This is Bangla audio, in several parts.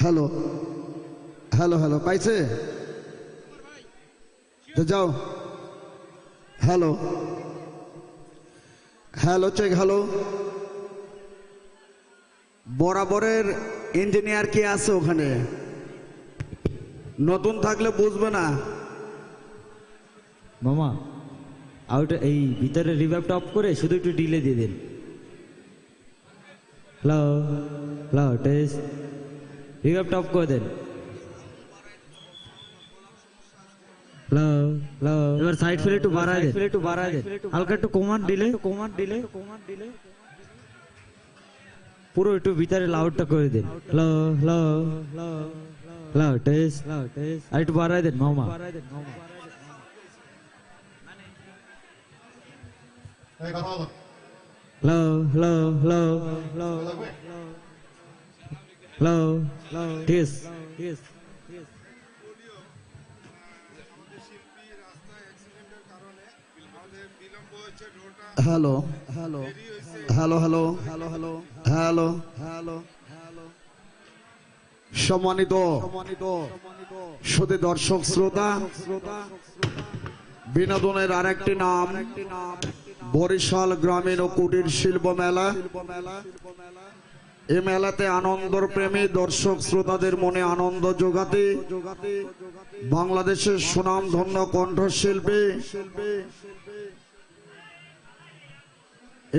হ্যালো হ্যালো হ্যালো পাইছে তো যাও হ্যালো হ্যালো চেক হ্যালো বরাবরের ইঞ্জিনিয়ার কি আছে ওখানে নতুন থাকলে বুঝবে না মামা আউট এই ভিতরে রিভাইভটা অফ করে শুধু একটু ডিলে দিয়ে দেন হ্যালো হ্যালো টেস্ট রিভাইভটা অফ করে দেন হ্যালো হ্যালো এবার সাইড ফেলে একটু বাড়ায় দেন হালকা একটু কমান দিলে পুরো একটু ভিতরে লাউডটা করে দেন হ্যালো হ্যালো হ্যালো টেস্ট আর একটু বাড়ায় দেন মামা hello hello hello hello test hello hello hello hello hello hello hello hello সম্মানিত সুধী দর্শক শ্রোতা বিনোদনের আরেকটি নাম বরিশাল গ্রামীণ ও কুটির শিল্প মেলা এই মেলাতে আনন্দর প্রেমী দর্শক শ্রোতাদের মনে আনন্দ যোগাতে বাংলাদেশের সুনামধন্য কণ্ঠশিল্পী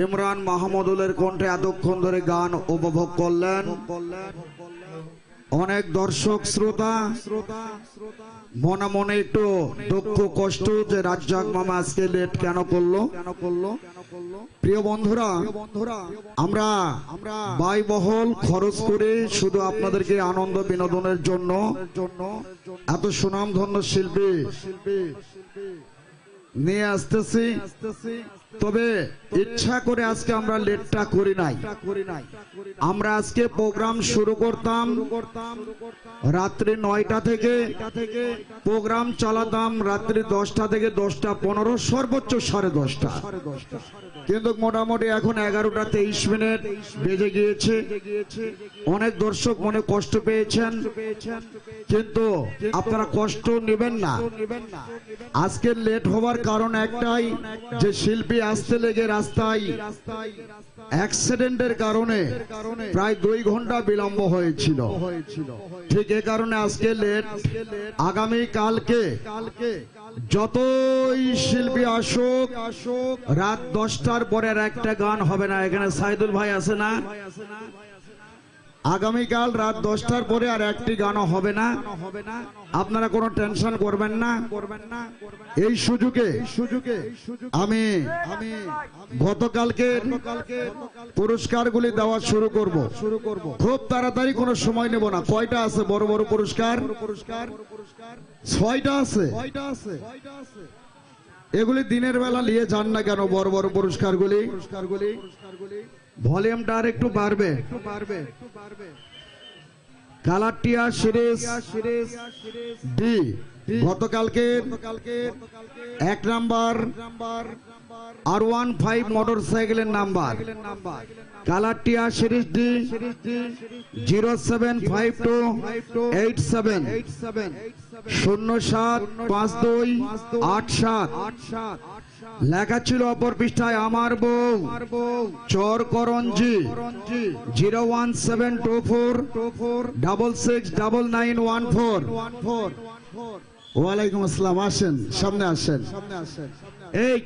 ইমরান মাহমুদুলের কণ্ঠে এতক্ষণ ধরে গান উপভোগ করলেন অনেক দর্শক শ্রোতা মনে মনে একটু দুঃখ কষ্ট যে রাজ্জাক মামা আজকে লেট কেন করলো প্রিয় বন্ধুরা আমরা ব্যয়বহুল খরচ করে শুধু আপনাদেরকে আনন্দ বিনোদনের জন্য এত সুনামধন্য শিল্পী নিয়ে আসতেছি তবে ইচ্ছা করে আজকে আমরা লেটটা করি নাই আমরা আজকে প্রোগ্রাম শুরু করতাম রাত্রি 9টা থেকে প্রোগ্রাম চালাতাম রাত্রি 10টা থেকে 10টা 15 সর্বোচ্চ 10:30 কিন্তু মোটামুটি এখন 11টা 23 মিনিট বেজে গিয়েছে অনেক দর্শক মনে কষ্ট পেয়েছেন কিন্তু আপনারা কষ্ট নেবেন না আজকে লেট হওয়ার কারণ একটাই যে শিল্পী আসতে লেগে রাস্তায় অ্যাক্সিডেন্টের কারণে প্রায় 2 ঘন্টা বিলম্ব হয়েছিল ঠিক এই কারণে আজকে লেট আগামী কালকে যতই শিল্পী আসুক রাত 10টার পরে আর একটা গান হবে না এখানে সাইদুল ভাই আছে না আগামীকাল রাত 10টার পরে আর একটি গানও হবে না আপনারা কোনো টেনশন করবেন না এই সুযোগে আমি গতকালকে পুরস্কারগুলি দেওয়া শুরু করব খুব তাড়াতাড়ি কোনো সময় নেব না কয়টা আছে বড় বড় পুরস্কার 6টা আছে এগুলি দিনের বেলা নিয়ে যান না কেন বড় বড় পুরস্কারগুলি ভলিউমটা আর একটু বাড়বে কালারটিয়া সিরিজ ডি গতকালকে 1 নাম্বার R15 মোটরসাইকেলের নাম্বার কালারটিয়া সিরিজ ডি 075287 075287 লেখা ছিল অপর পৃষ্ঠায় আমার বউ চর করঞ্জি 01724669914 ওয়ালাইকুম আসসালাম আসেন সামনে আসেন এই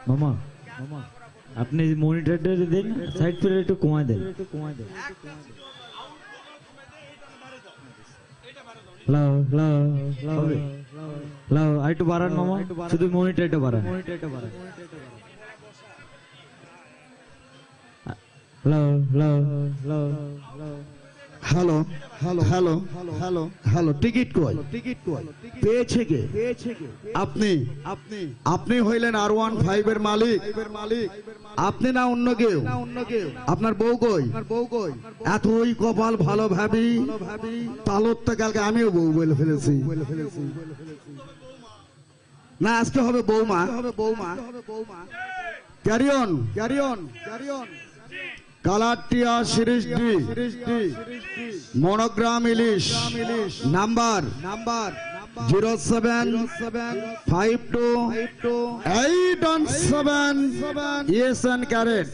মামা আপনি মনিটরটা দেন সাইড ফেলে একটু কমায় দেন আর একটু বাড়ান মামা শুধু মনিটরটা বাড়ান hello hello hello hello hello ticket কই পেয়েছে কে আপনি আপনি হইলেন R15 এর মালিক আপনি না অন্য কেউ আপনার বউ কই এতই কপাল ভালো ভাবি তালতটা কালকে আমিও বউ বলে ফেলেছি না আজকে হবে বৌমা ক্যারিয়ন কালাটিয়া সিরিজ ডি মনোগ্রাম ইলিশ নাম্বার 0752817 ইএসএন ক্যারেট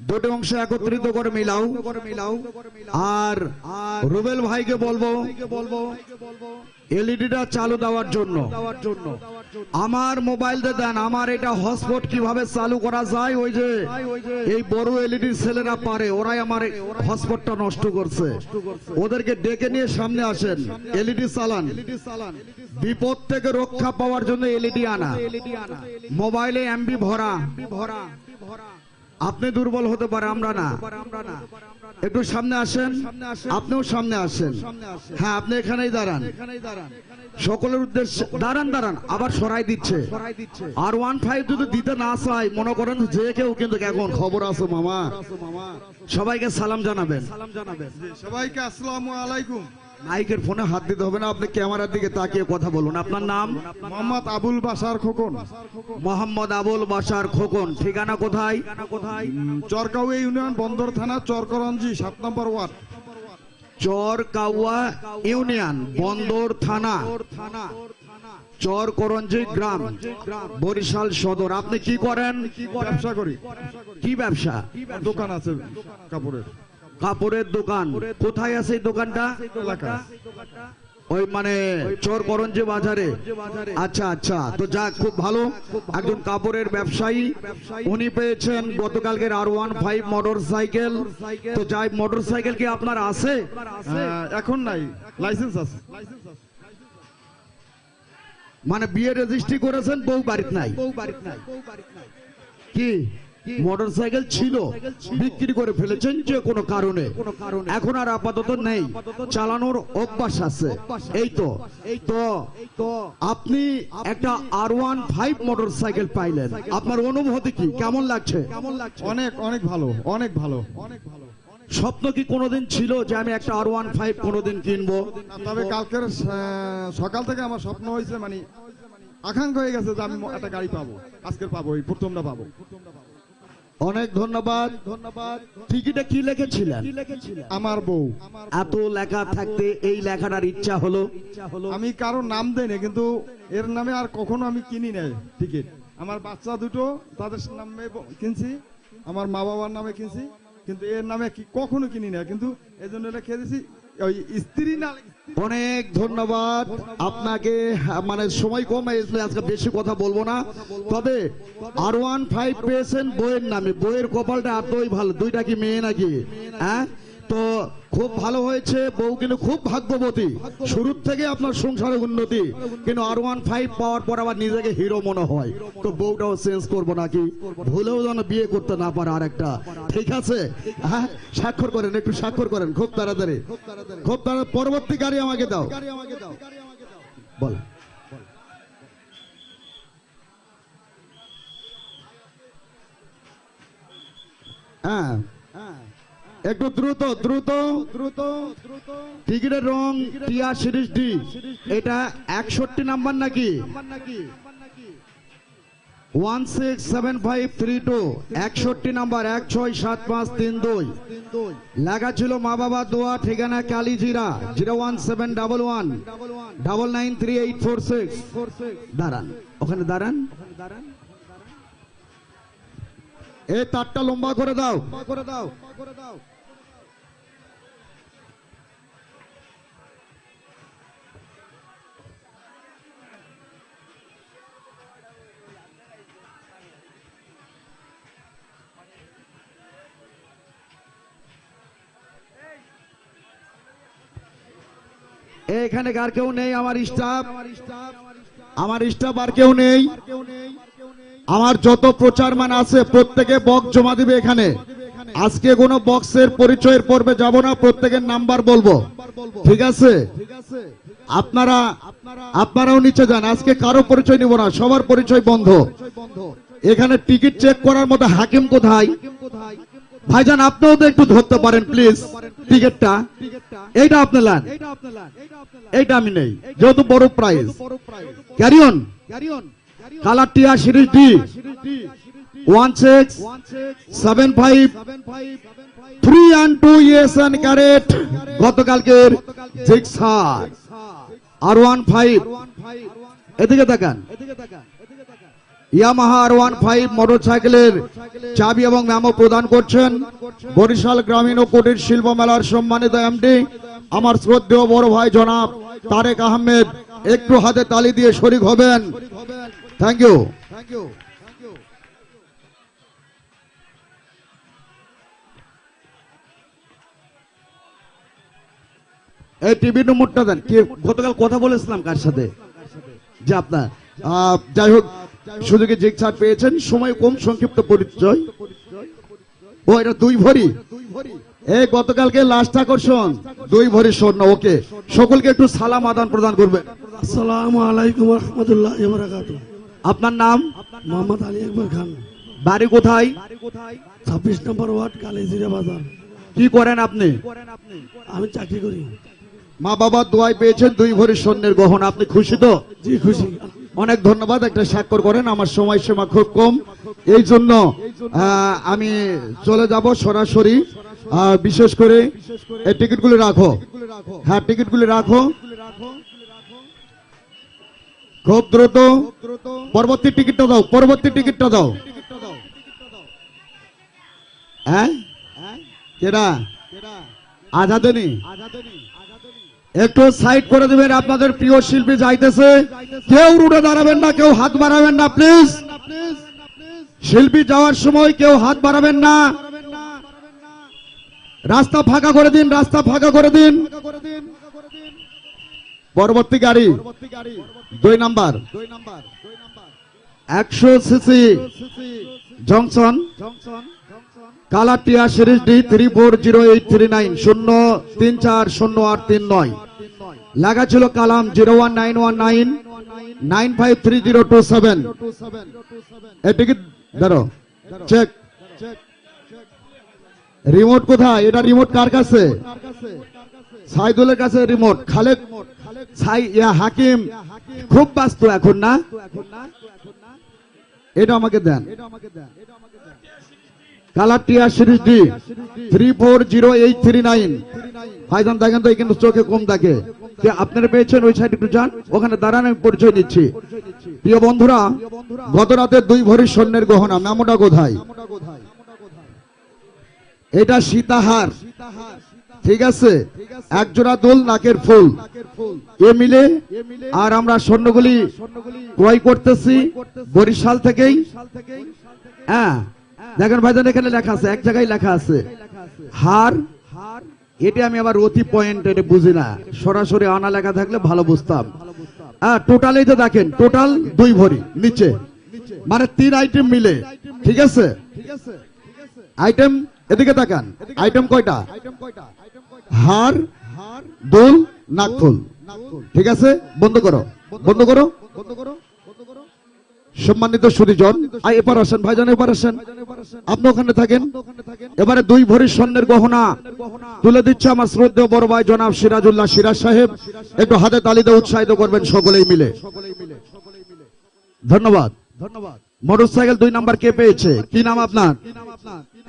দুটো অংশ একত্রিত করে মিলাও আর রুবেল ভাইকে বলবো এলইডিটা চালু দেওয়ার জন্য আমার মোবাইলতে দেন আমার এটা হটস্পট কিভাবে চালু করা যায় ওই যে এই বড় এলইডি ছেলেরা পারে ওরাই আমার হটস্পটটা নষ্ট করছে ওদেরকে ডেকে নিয়ে সামনে আসেন এলইডি চালান বিপদ থেকে রক্ষা পাওয়ার জন্য এলইডি আনা মোবাইলে এমবি ভরা আপনি দুর্বল হতে পারে আমরা না একটু সামনে আসেন আপনিও সামনে আসেন হ্যাঁ আপনি এখানেই দাঁড়ান সকলের উদ্দেশ্যে দাঁড়ান আবার সরাই দিচ্ছে R15 যদি দিতে না চাই মনে করেন যে কেউ কিন্তু এখন খবর আছে মামা সবাইকে সালাম জানাবেন সবাইকে আসসালামু আলাইকুম। মাইকের ফোনে হাত দিতে হবে না আপনি ক্যামেরার দিকে তাকিয়ে কথা বলুন আপনার নাম মোহাম্মদ আবুল বাশার খোকন। মোহাম্মদ আবুল বাশার খোকন ঠিকানা কোথায় চরকাউয়া ইউনিয়ন বন্দর থানা চরকরঞ্জি 7 নম্বর ওয়ার্ড চরকাউয়া ইউনিয়ন বন্দর থানা চরকরঞ্জি গ্রাম বরিশাল সদর আপনি কি করেন ব্যবসা করি। কি ব্যবসা দোকান আছে কাপড়ের দোকান কোথায় আছে এই দোকানটা এলাকায় ওই মানে চরকরঞ্জি বাজারে আচ্ছা তো যাক খুব ভালো একজন কাপড়ের ব্যবসায়ী উনি পেয়েছেন গতকালকের R15 মোটরসাইকেল তো যাই মোটরসাইকেল কি আপনার আছে এখন নাই লাইসেন্স আছে মানে বিয়ে রেজিস্ট্রি করেছেন বউ বাড়িতে নাই কি মোটরসাইকেল ছিল বিক্রি করে ফেলেছেন যে কোনো কারণে এখন আর আপাতত নেই চালানোর অভ্যাস আছে এই তো আপনি একটা R15 মোটরসাইকেল পাইলেন আপনার অনুভূতি কি কেমন লাগছে অনেক ভালো স্বপ্ন কি কোনোদিন ছিল যে আমি একটা R15 কোনোদিন কিনবো তবে কালকের সকাল থেকে আমার স্বপ্ন হয়েছে মানে আকাঙ্ক্ষা হয়ে গেছে যে আমি একটা গাড়ি পাবো আজকের পাবো এই প্রথমটা পাবো অনেক ধন্যবাদ টিকিটে কি লিখেছিলেন আমার বউ এত লেখা থাকতে এই লেখাটার ইচ্ছা হলো আমি কারো নাম দেই না কিন্তু এর নামে আর কখনো আমি কিনি নাই টিকিট আমার বাচ্চা দুটো তাদের নামে কিনছি আমার মা বাবার নামে কিনছি কিন্তু এর নামে কখনো কিনি না কিন্তু এজন্য রেখে দিয়েছি ওই স্ত্রী না অনেক ধন্যবাদ আপনাকে মানে সময় কম আজকে বেশি কথা বলবো না তবে R15 পেয়েছেন বইয়ের নামে বইয়ের কপালটা এতই ভালো দুইটা কি মেয়ে নাকি হ্যাঁ তো খুব ভালো হয়েছে বউ কিন্তু খুব ভাগ্যবতী শুরুর থেকে আপনার সংসারে উন্নতি কিন্তু R15 পাওয়ার পর আবার নিজেকে হিরো মনে হয় তো বউটাও চেঞ্জ করবো নাকি ভুলেও যেন বিয়ে করতে না পারে আরেকটা ঠিক আছে হ্যাঁ স্বাক্ষর করেন একটু স্বাক্ষর করেন খুব তাড়াতাড়ি পরবর্তী গাড়ি আমাকে দাও বল হ্যাঁ একটু দ্রুত টিকিটের রং টিয়া সিরিজ ডি এটা 61 নাম্বার নাকি 167532 61 নাম্বার 167532 লেখা ছিল মা বাবা দোয়া ঠিকানা কালীজিরা 01711 993846 দাঁড়ান ওখানে দাঁড়ান এই তারটা লম্বা করে দাও এখানে আর কেউ নেই আমার স্টাফ আর কেউ নেই আমার যত প্রচারমান আছে প্রত্যেকে বক্স জমা দিবে এখানে। আজকে কোনো বক্সের পরিচয়ের পর্বে যাব না, প্রত্যেকের নাম্বার বলবো, ঠিক আছে? আপনারাও নিচে যান, আজকে কারো পরিচয় নিব না, সবার পরিচয় বন্ধ। এখানে টিকিট চেক করার মতো হাকিম কোথায়? ভাইজান আপনিও তো একটু ধরতে পারেন প্লিজ টিকিটটা। এইটা আপনি নেন, এইটা আমি নেই, যেহেতু বড় প্রাইজ। Carry on. কালার টিয়া series D 1675 yes and carat গতকালকের জিক্সার R15। এদিকে তাকান। ইয়ামাহা R15 মোটরসাইকেলের চাবি এবং মেমো প্রদান করছেন বরিশাল গ্রামীণ ও কুটির শিল্প মেলার সম্মানিত এমডি আমার শ্রদ্ধেয় বড় ভাই জনাব তারেক আহমেদ। একটু হাতে তালি দিয়ে শরীক হবেন। Thank you. এই টিভি নম্বরটা দেন। কি গতকাল কথা বলেছিলাম কার সাথে? যে আপনার যাই হোক সুযোগে জিক্সার পেয়েছেন, সময় কম, সংক্ষিপ্ত পরিচয়। ও এটা 2 ভরি। এই গতকালকে লাস্ট আকর্ষণ 2 ভরি স্বর্ণ। ওকে, সকলকে একটু সালাম আদান প্রদান করবেন। আসসালামু আলাইকুম ওয়া রাহমাতুল্লাহি ওয়া বারাকাতুহু। আপনার নাম? মোহাম্মদ আলী আকবর খান। বাড়ি কোথায়? 26 নম্বর ওয়ার্ড কালীজিরা বাজার। কি করেন আপনি? আমি চাকরি করি। মা বাবার দোয়ায় পেয়েছেন 2 ভরি স্বর্ণের গহনা। আপনি খুশি তো? জি খুশি। অনেক ধন্যবাদ। একটা স্বাক্ষর করেন, আমার সময়সীমা খুব কম, এই জন্য আমি চলে যাব সরাসরি। বিশেষ করে এই টিকিটগুলি রাখো। হ্যাঁ, টিকিটগুলি রাখো খুব দ্রুত। পরবর্তী টিকিটটা দাও, পরবর্তী টিকিটটা দাও। হ্যাঁ, কেডা? আজাদনি। একটু সাইড করে দিবেন, আপনাদের প্রিয় শিল্পী যাইতেছে। কেউ রুটে দাঁড়াবেন না, কেউ হাত বাড়াবেন না প্লিজ। শিল্পী যাওয়ার সময় কেউ হাত বাড়াবেন না। রাস্তা ফাঁকা করে দিন, রাস্তা ফাঁকা করে দিন। পরবর্তী গাড়ি 2 নাম্বার 100 সিসি জংশন কালার টিয়া সিরিজ ডি 340839 0340839। লাগা ছিল কালাম 01919 953027। এই টিকিট ধরো, চেক। রিমোট কোথায়? এটা রিমোট কার কাছে? সাইদুলের কাছে রিমোট। খালেক হাকিম খুব ব্যস্ত এখন না, এটা আমাকে দেন। কালার টিয়া সিরিজ ডি 340839। ভাইজান দেখেন তো, কিন্তু চোখে কম থাকে। আপনারা পেয়েছেন, ওই সাইড একটু যান, ওখানে দাঁড়ান, আমি পরিচয় নিচ্ছি। প্রিয় বন্ধুরা, গত রাতে 2 ভরি স্বর্ণের গহনা। মেমোটা কোথায়? এটা সীতাহার, ঠিক আছে? 1 জোড়া দুল, নাকের ফুল, এ মিলে। আর আমরা স্বর্ণগুলি ক্রয় করতেছি বরিশাল থেকেই। হ্যাঁ, দেখেন ভাইজান, এখানে লেখা আছে, এক জায়গায় লেখা আছে হার। এটা আমি আবার অতি পয়েন্ট, এটা বুঝি না, সরাসরি আনা লেখা থাকলে ভালো বুঝতাম। টোটাল এই তো দেখেন, টোটাল 2 ভরি নিচে, মানে 3 আইটেম মিলে, ঠিক আছে? আইটেম এদিকে তাকান, আইটেম কয়টা? হার, দুল, নাকফুল, ঠিক আছে? বন্ধ করো, বন্ধ করো। সম্মানিত সুধীজন, এবার আসেন ভাইজান, এবার আসেন, আপনি ওখানে থাকেন। এবারে 2 ভরি স্বর্ণের গহনা তুলে দিচ্ছে আমার শ্রদ্ধেয় বড় ভাই জনাব সিরাজুল্লাহ সিরাজ সাহেব। একটু হাতে তালিতে উৎসাহিত করবেন সকলেই মিলে। ধন্যবাদ। মোটরসাইকেল 2 নাম্বার কে পেয়েছে? কি নাম আপনার?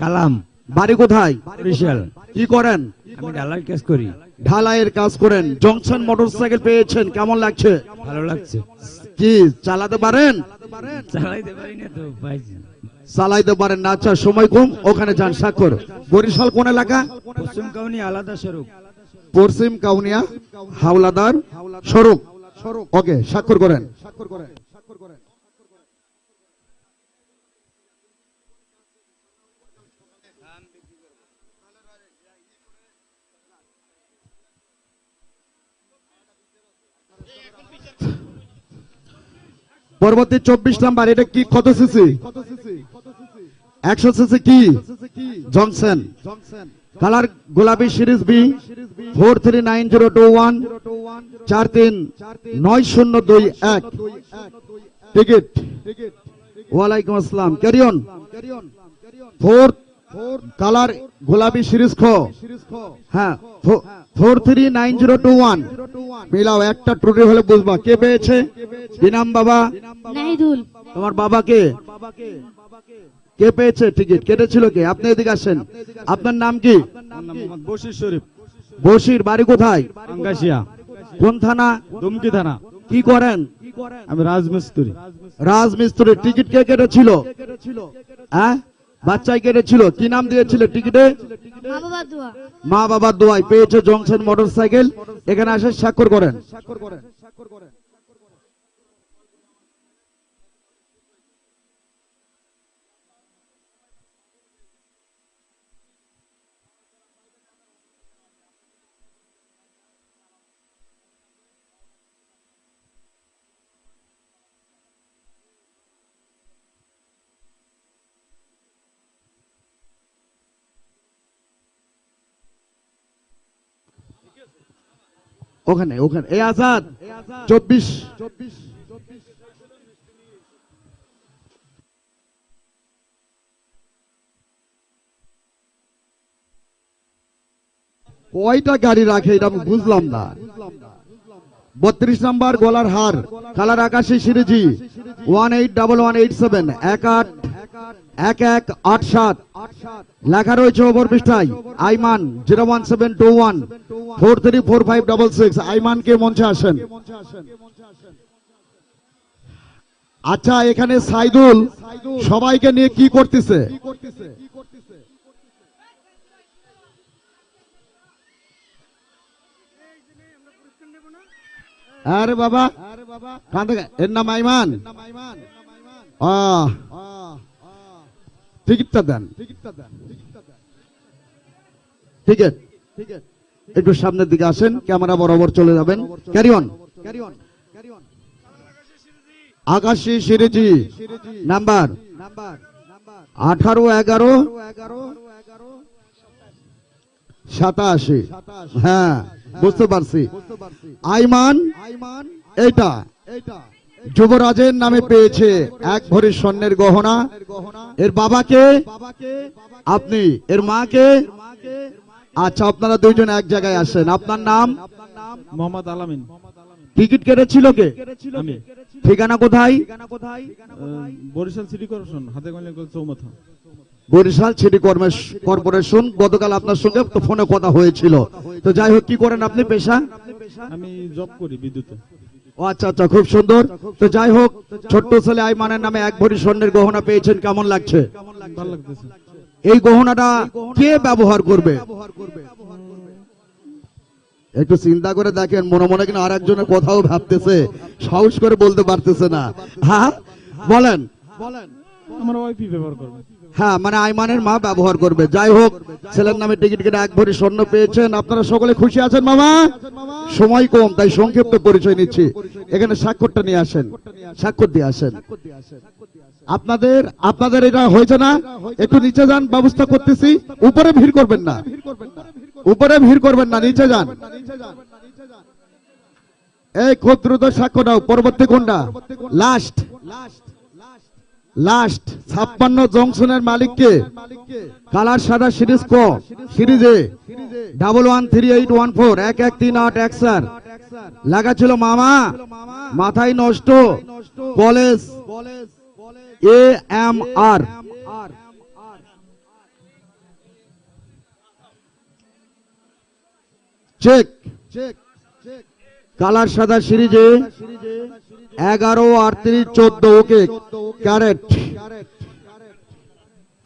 কালাম। বাড়ি কোথায়? বরিশাল। কি করেন? আমি ঢালাই কাজ করি। ঢালাইয়ের কাজ করেন। জংশন মোটরসাইকেল পেয়েছেন, কেমন লাগছে? ভালো লাগছে। কি চালাতে পারেন? চালাইতে পারি না তো পাইছি। চালাইতে পারেন না? আচ্ছা, সময় কম, ওখানে যান, স্বাক্ষর। বরিশাল কোন এলাকা? পশ্চিম কাউনি আলাদা স্বরূপ। পশ্চিম কাউনিয়া হাওলাদার স্বরূপ। ওকে, স্বাক্ষর করেন। পরবর্তী 24 নাম্বার, এটা কি কত সিসি? 100 সিসি কি? জনসন। কালার গোলাপি সিরিজ বি 439021 439021 টিকিট। ওয়ালাইকুম আসসালাম, ক্যারি অন। ফোর্থ কালার গোলাপি সিরিজ খ, হ্যাঁ 439021 মিলাও, একটা ত্রুটি হলে বুঝবা কে পেয়েছে। কি নাম বাবা? নাহিদুল। তোমার বাবাকে কে পেয়েছে? টিকিট কেটেছিল কে? আপনি এদিকে আসেন। আপনার নাম কি? বশির শরীফ। বশির, বাড়ি কোথায়? আঙ্গাসিয়া। কোন থানা? দুমকি থানা। কি করেন? আমি রাজমিস্ত্রি। রাজমিস্ত্রি। টিকিট কে কেটেছিল? হ্যাঁ, বাচ্চাই কেটেছিল। কি নাম দিয়েছিল টিকিটে? মা বাবার দোয়া। মা বাবার দোয়ায় পেয়েছে জংশন মোটরসাইকেল। এখানে আসে স্বাক্ষর করেন। ওখানে ওখানে এই আজাদ 24 কয়টা গাড়ি রাখে এটা আমি বুঝলাম না। 32 নাম্বার গলার হার, কালার আকাশী সিরিজি 181187 1187 লেখা রয়েছে ওপর পৃষ্ঠায় আইমান 01721 434566। আইমানকে মঞ্চে আসেন। আচ্ছা, এখানে সাইদুল সবাইকে নিয়ে কি করতেছে? আরে বাবা, এর নাম আইমান। টিকিটটা দেন। টিকিট একটু সামনের দিকে আসেন, ক্যামেরা বরাবর চলে যাবেন। Carry on. আকাশী সিরিজি নাম্বার 181187। হ্যাঁ, বুঝতে পারছি। আইমান এইটা যুবরাজের নামে পেয়েছে 1 ভরি স্বর্ণের গহনা। এর বাবাকে আপনি, এর মাকে। আচ্ছা, আপনারা দুইজন এক জায়গায় আসেন। আপনার নাম? মোহাম্মদ আলামিন। টিকিট কেটেছিল কে? আমি। ঠিকানা কোথায়? বরিশাল সিটি কর্পোরেশন, হাতে গঞ্জ চৌমাথা। Barishal city corporation. গতকাল আপনার সঙ্গে তো ফোনে কথা হয়েছিল। তো যাই হোক, কি করেন আপনি পেশা? আমি জব করি বিদ্যুতে। ও আচ্ছা আচ্ছা, খুব সুন্দর। তো যাই হোক, ছোট্ট ছেলে আইমানের নামে 1 ভরি স্বর্ণের গহনা পেয়েছেন, কেমন লাগছে? ভালো লাগতেছে। এই গহনাটা কে ব্যবহার করবে? একটু চিন্তা করে দেখেন, মনে মনে কিনা আর একজনের কথাও ভাবতেছে, সাহস করে বলতে পারতেছে না। হ্যাঁ বলেন। আমার ওয়াইফই ব্যবহার করবে। হ্যাঁ, মানে আইমানের মা ব্যবহার করবে। যাই হোক, ছেলের নামে টিকিট কেটে 1 ভরি স্বর্ণ পেয়েছেন। আপনারা সকলে খুশি আছেন? মামা, সময় কম, তাই সংক্ষিপ্ত পরিচয় নিচ্ছি। এখানে স্বাক্ষরটা নিয়ে আসেন, স্বাক্ষর দিয়ে আসেন। আপনাদের এটা হয়েছে না? একটু নিচে যান, ব্যবস্থা করতেছি। উপরে ভিড় করবেন না, উপরে ভিড় করবেন না, নিচে যান। এই খুব দ্রুত স্বাক্ষর দাও। পরবর্তী কোনটা? লাস্ট 56 জংশনের মালিককে কালার সাদা সিরিজ ক সিরিজে 113814 1138 লেখা ছিল মামা মাথায় নষ্ট কলেজ AMR। চেক কালার সাদা সিরিজে 113814 ওকে ক্যারেট।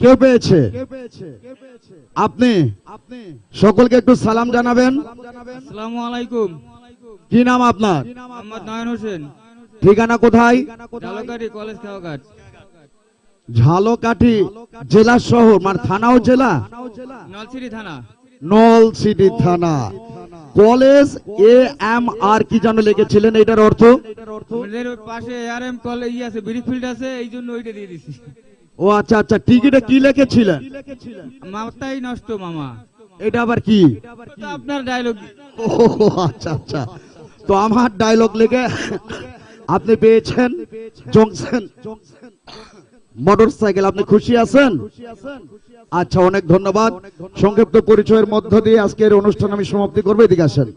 কেউ পেয়েছে? আপনি সকলকে একটু সালাম জানাবেন। আসসালামু আলাইকুম। কি নাম আপনার? মোহাম্মদ নয়ন হোসেন। ঠিকানা কোথায়? ঝালকাঠি কলেজ খাওয়াঘাট। ঝালকাঠি জেলা শহর, মানে থানাও জেলা? নলছিটি থানা। নলছিটি থানা। কলেজ AMR কি যেন লিখেছিলেন, এটার অর্থ? আমাদের পাশে ARM কলেজ আছে, ব্রিকফিল্ড আছে, এই জন্য ওইটা দিয়ে দিছি। ও আচ্ছা আচ্ছা, টিকিটে কি লিখেছিলেন? মাথাই নষ্ট মামা। এটা আবার কি? তো আপনার ডায়লগ। ও আচ্ছা আচ্ছা, তো আমার ডায়লগ লিখে আপনি পেয়েছেন জংশন মোটরসাইকেল। আপনি খুশি আছেন? আচ্ছা, অনেক ধন্যবাদ। সংক্ষিপ্ত পরিচয়ের মধ্য দিয়ে আজকের অনুষ্ঠান আমি সমাপ্তি করবো। এদিকে আসেন।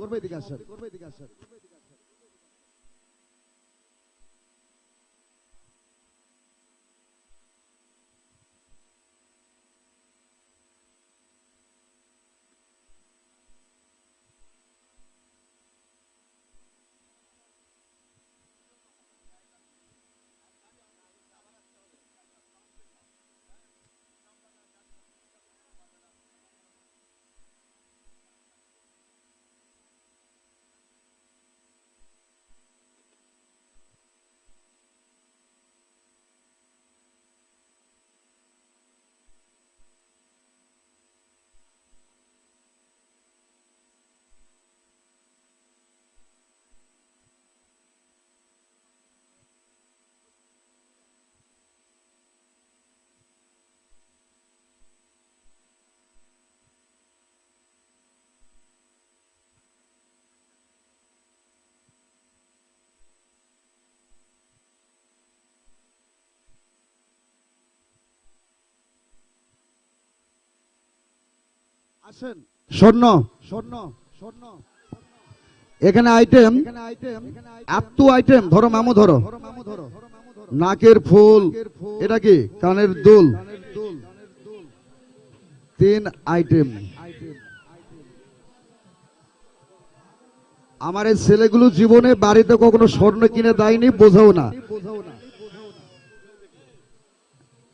স্বর্ণ এখানে আইটেম, এত আইটেম। ধরো মামু, ধরো নাকের ফুল, এটা কি কানের দুল, 3 আইটেম। আমার এই ছেলেগুলো জীবনে বাড়িতে কখনো স্বর্ণ কিনে দেয়নি, বোঝাও না।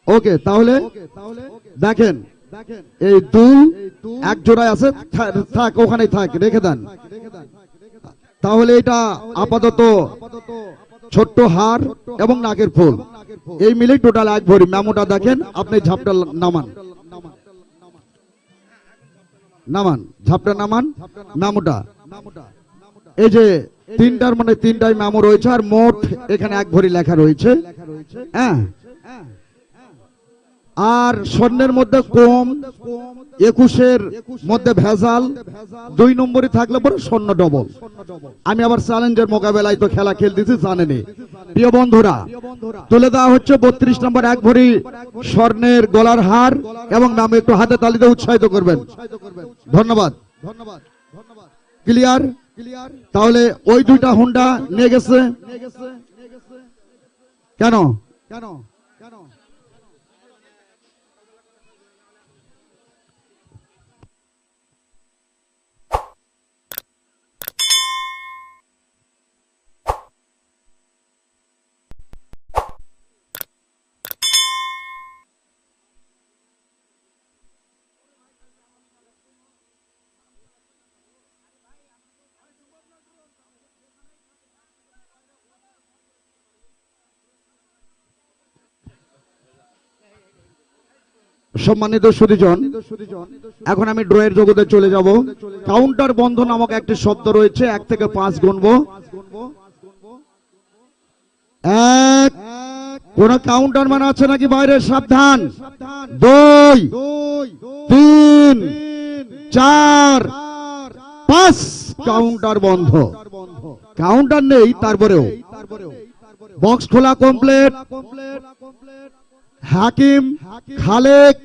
ওকে, তাহলে দেখেন এই দুল এক জোড়ায় আছে, থাক ওখানেই থাক, রেখে দেন। তাহলে এটা আপাতত ছোট্ট হার এবং নাকের ফুল, এই মিলেই টোটাল 1 ভরি। মেমোটা দেখেন, আপনি ঝাপটা নামান, নামান ঝাপটা নামান মেমোটা। এই যে 3টার মানে 3টাই মেমো রয়েছে, আর মোট এখানে 1 ভরি লেখা রয়েছে। হ্যাঁ, আর স্বর্ণের মধ্যে কম, 21-এর মধ্যে ভেজাল, 2 নম্বরই থাকলে পরে স্বর্ণ ডবল। আমি আবার চ্যালেঞ্জের মোকাবেলায় তো খেলা খেলতেছি, জানেনি। প্রিয় বন্ধুরা, তুলে দেওয়া হচ্ছে 32 নম্বর 1 ভরি স্বর্ণের গলার হার, এবং নাম একটু হাতে তালিতে উৎসাহিত করবেন। ধন্যবাদ। ক্লিয়ার? তাহলে ওই 2টা হুন্ডা নিয়ে গেছে কেন? সম্মানিত সুধীজন, এখন আমি ড্রয়ের জগতে চলে যাব। কাউন্টার বন্ধ নামক একটি শব্দ রয়েছে, 1 থেকে 5 গুনবো। 1, কোন কাউন্টার মান আছে নাকি বাইরে? সাবধান। 2, 3, 4, 5, কাউন্টার বন্ধ। কাউন্টার নেই, তারপরেও বক্স খোলা কমপ্লিট। হাকিম, খালেক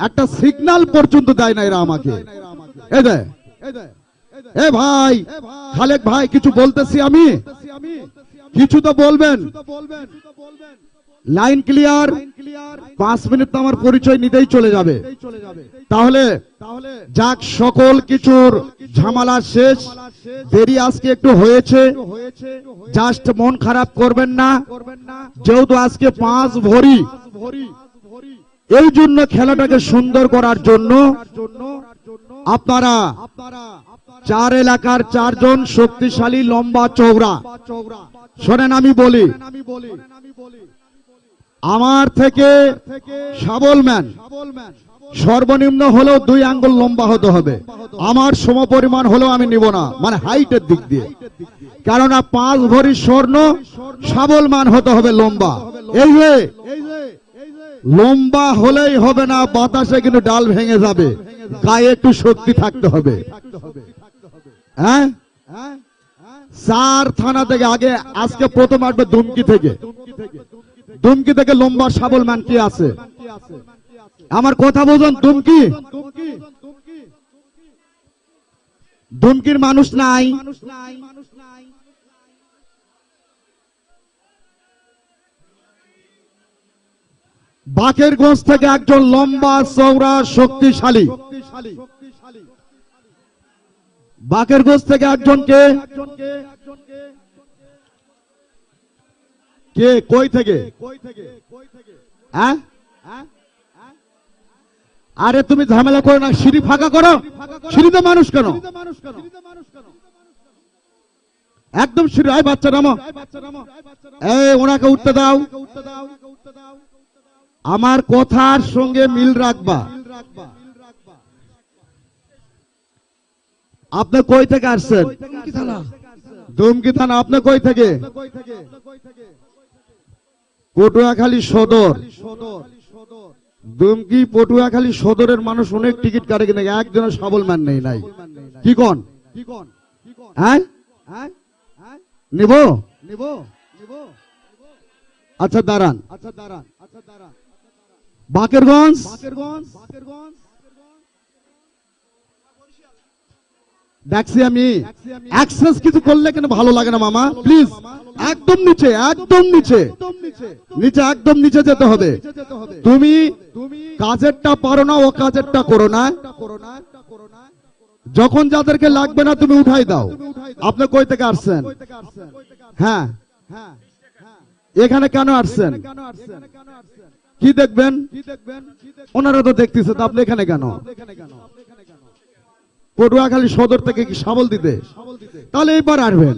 একটা সিগন্যাল পর্যন্ত দেয় না এরা আমাকে। এ ভাই খালেক ভাই, কিছু বলতেছি আমি, কিছু তো বলবেন। Line clear. 5 মিনিট তো আমার পরিচয় নিতেই চলে যাবে। তাহলে যাক, সকল কিছুর ঝামেলা শেষ। দেরি আজকে একটু হয়েছে, জাস্ট মন খারাপ করবেন না। যেহেতু আজকে 5 ভরি, এই জন্য খেলাটাকে সুন্দর করার জন্য আপনারা 4 এলাকার 4 জন শক্তিশালী লম্বা চওড়া, শোনেন আমি বলি, আমার থেকে সাবল ম্যান সর্বনিম্ন হলেও 2 আঙ্গুল লম্বা হতে হবে। আমার সমপরিমাণ হলেও আমি নিব না, মানে হাইটের দিক দিয়ে। কেননা 5 ভরি স্বর্ণ, শাবল মান হতে হবে লম্বা। এই যে লম্বা হলেই হবে না, বাতাসে কিন্তু ডাল ভেঙে যাবে, গায়ে একটু শক্তি থাকতে হবে। হ্যাঁ, 4 থানা থেকে আগে আজকে প্রথম আসবে দুমকি থেকে। দুমকি থেকে লম্বা শাবল মান কি আছে? আমার কথা বুঝুন। দুমকির মানুষ নাই। বাকেরগঞ্জ থেকে একজন লম্বা চওড়া শক্তিশালী, বাকেরগঞ্জ থেকে একজনকে কে কই থেকে? হ্যাঁ, আরে তুমি ঝামেলা করো না, সিঁড়ি ফাঁকা করো। সিঁড়িতে মানুষ কেন? একদম সিঁড়ি। আয় বাচ্চা নামো, এই ওনাকে উঠতে দাও। আমার কথার সঙ্গে মিল রাখবা। আপনি কই থেকে আসছেন? দুমকি থানা। আপনি কই থেকে? পটুয়াখালী সদর। দুমকি পটুয়াখালী সদরের মানুষ অনেক টিকিট কাটে, কিনা একজনের শাবল মান নেই নাই। কি কোন? হ্যাঁ, নিব। আচ্ছা দাঁড়ান। বাকেরগঞ্জ দেখছি আমি। অ্যাক্সেস কিছু করলে কেন ভালো লাগে না মামা? প্লিজ একদম নিচে, একদম নিচে, নিচে, একদম নিচে যেতে হবে। তুমি কাজেরটা পারো না, ও কাজেরটা করো না। যখন যাদেরকে লাগবে না তুমি উঠাই দাও। আপনি কই থেকে আসছেন? হ্যাঁ, এখানে কেন আসছেন? কি দেখবেন? ওনারা তো দেখতেছে, তো আপনি এখানে কেন? পটুয়াখালী সদর থেকে কি শাবল দিতে? তাহলে এইবার আসবেন।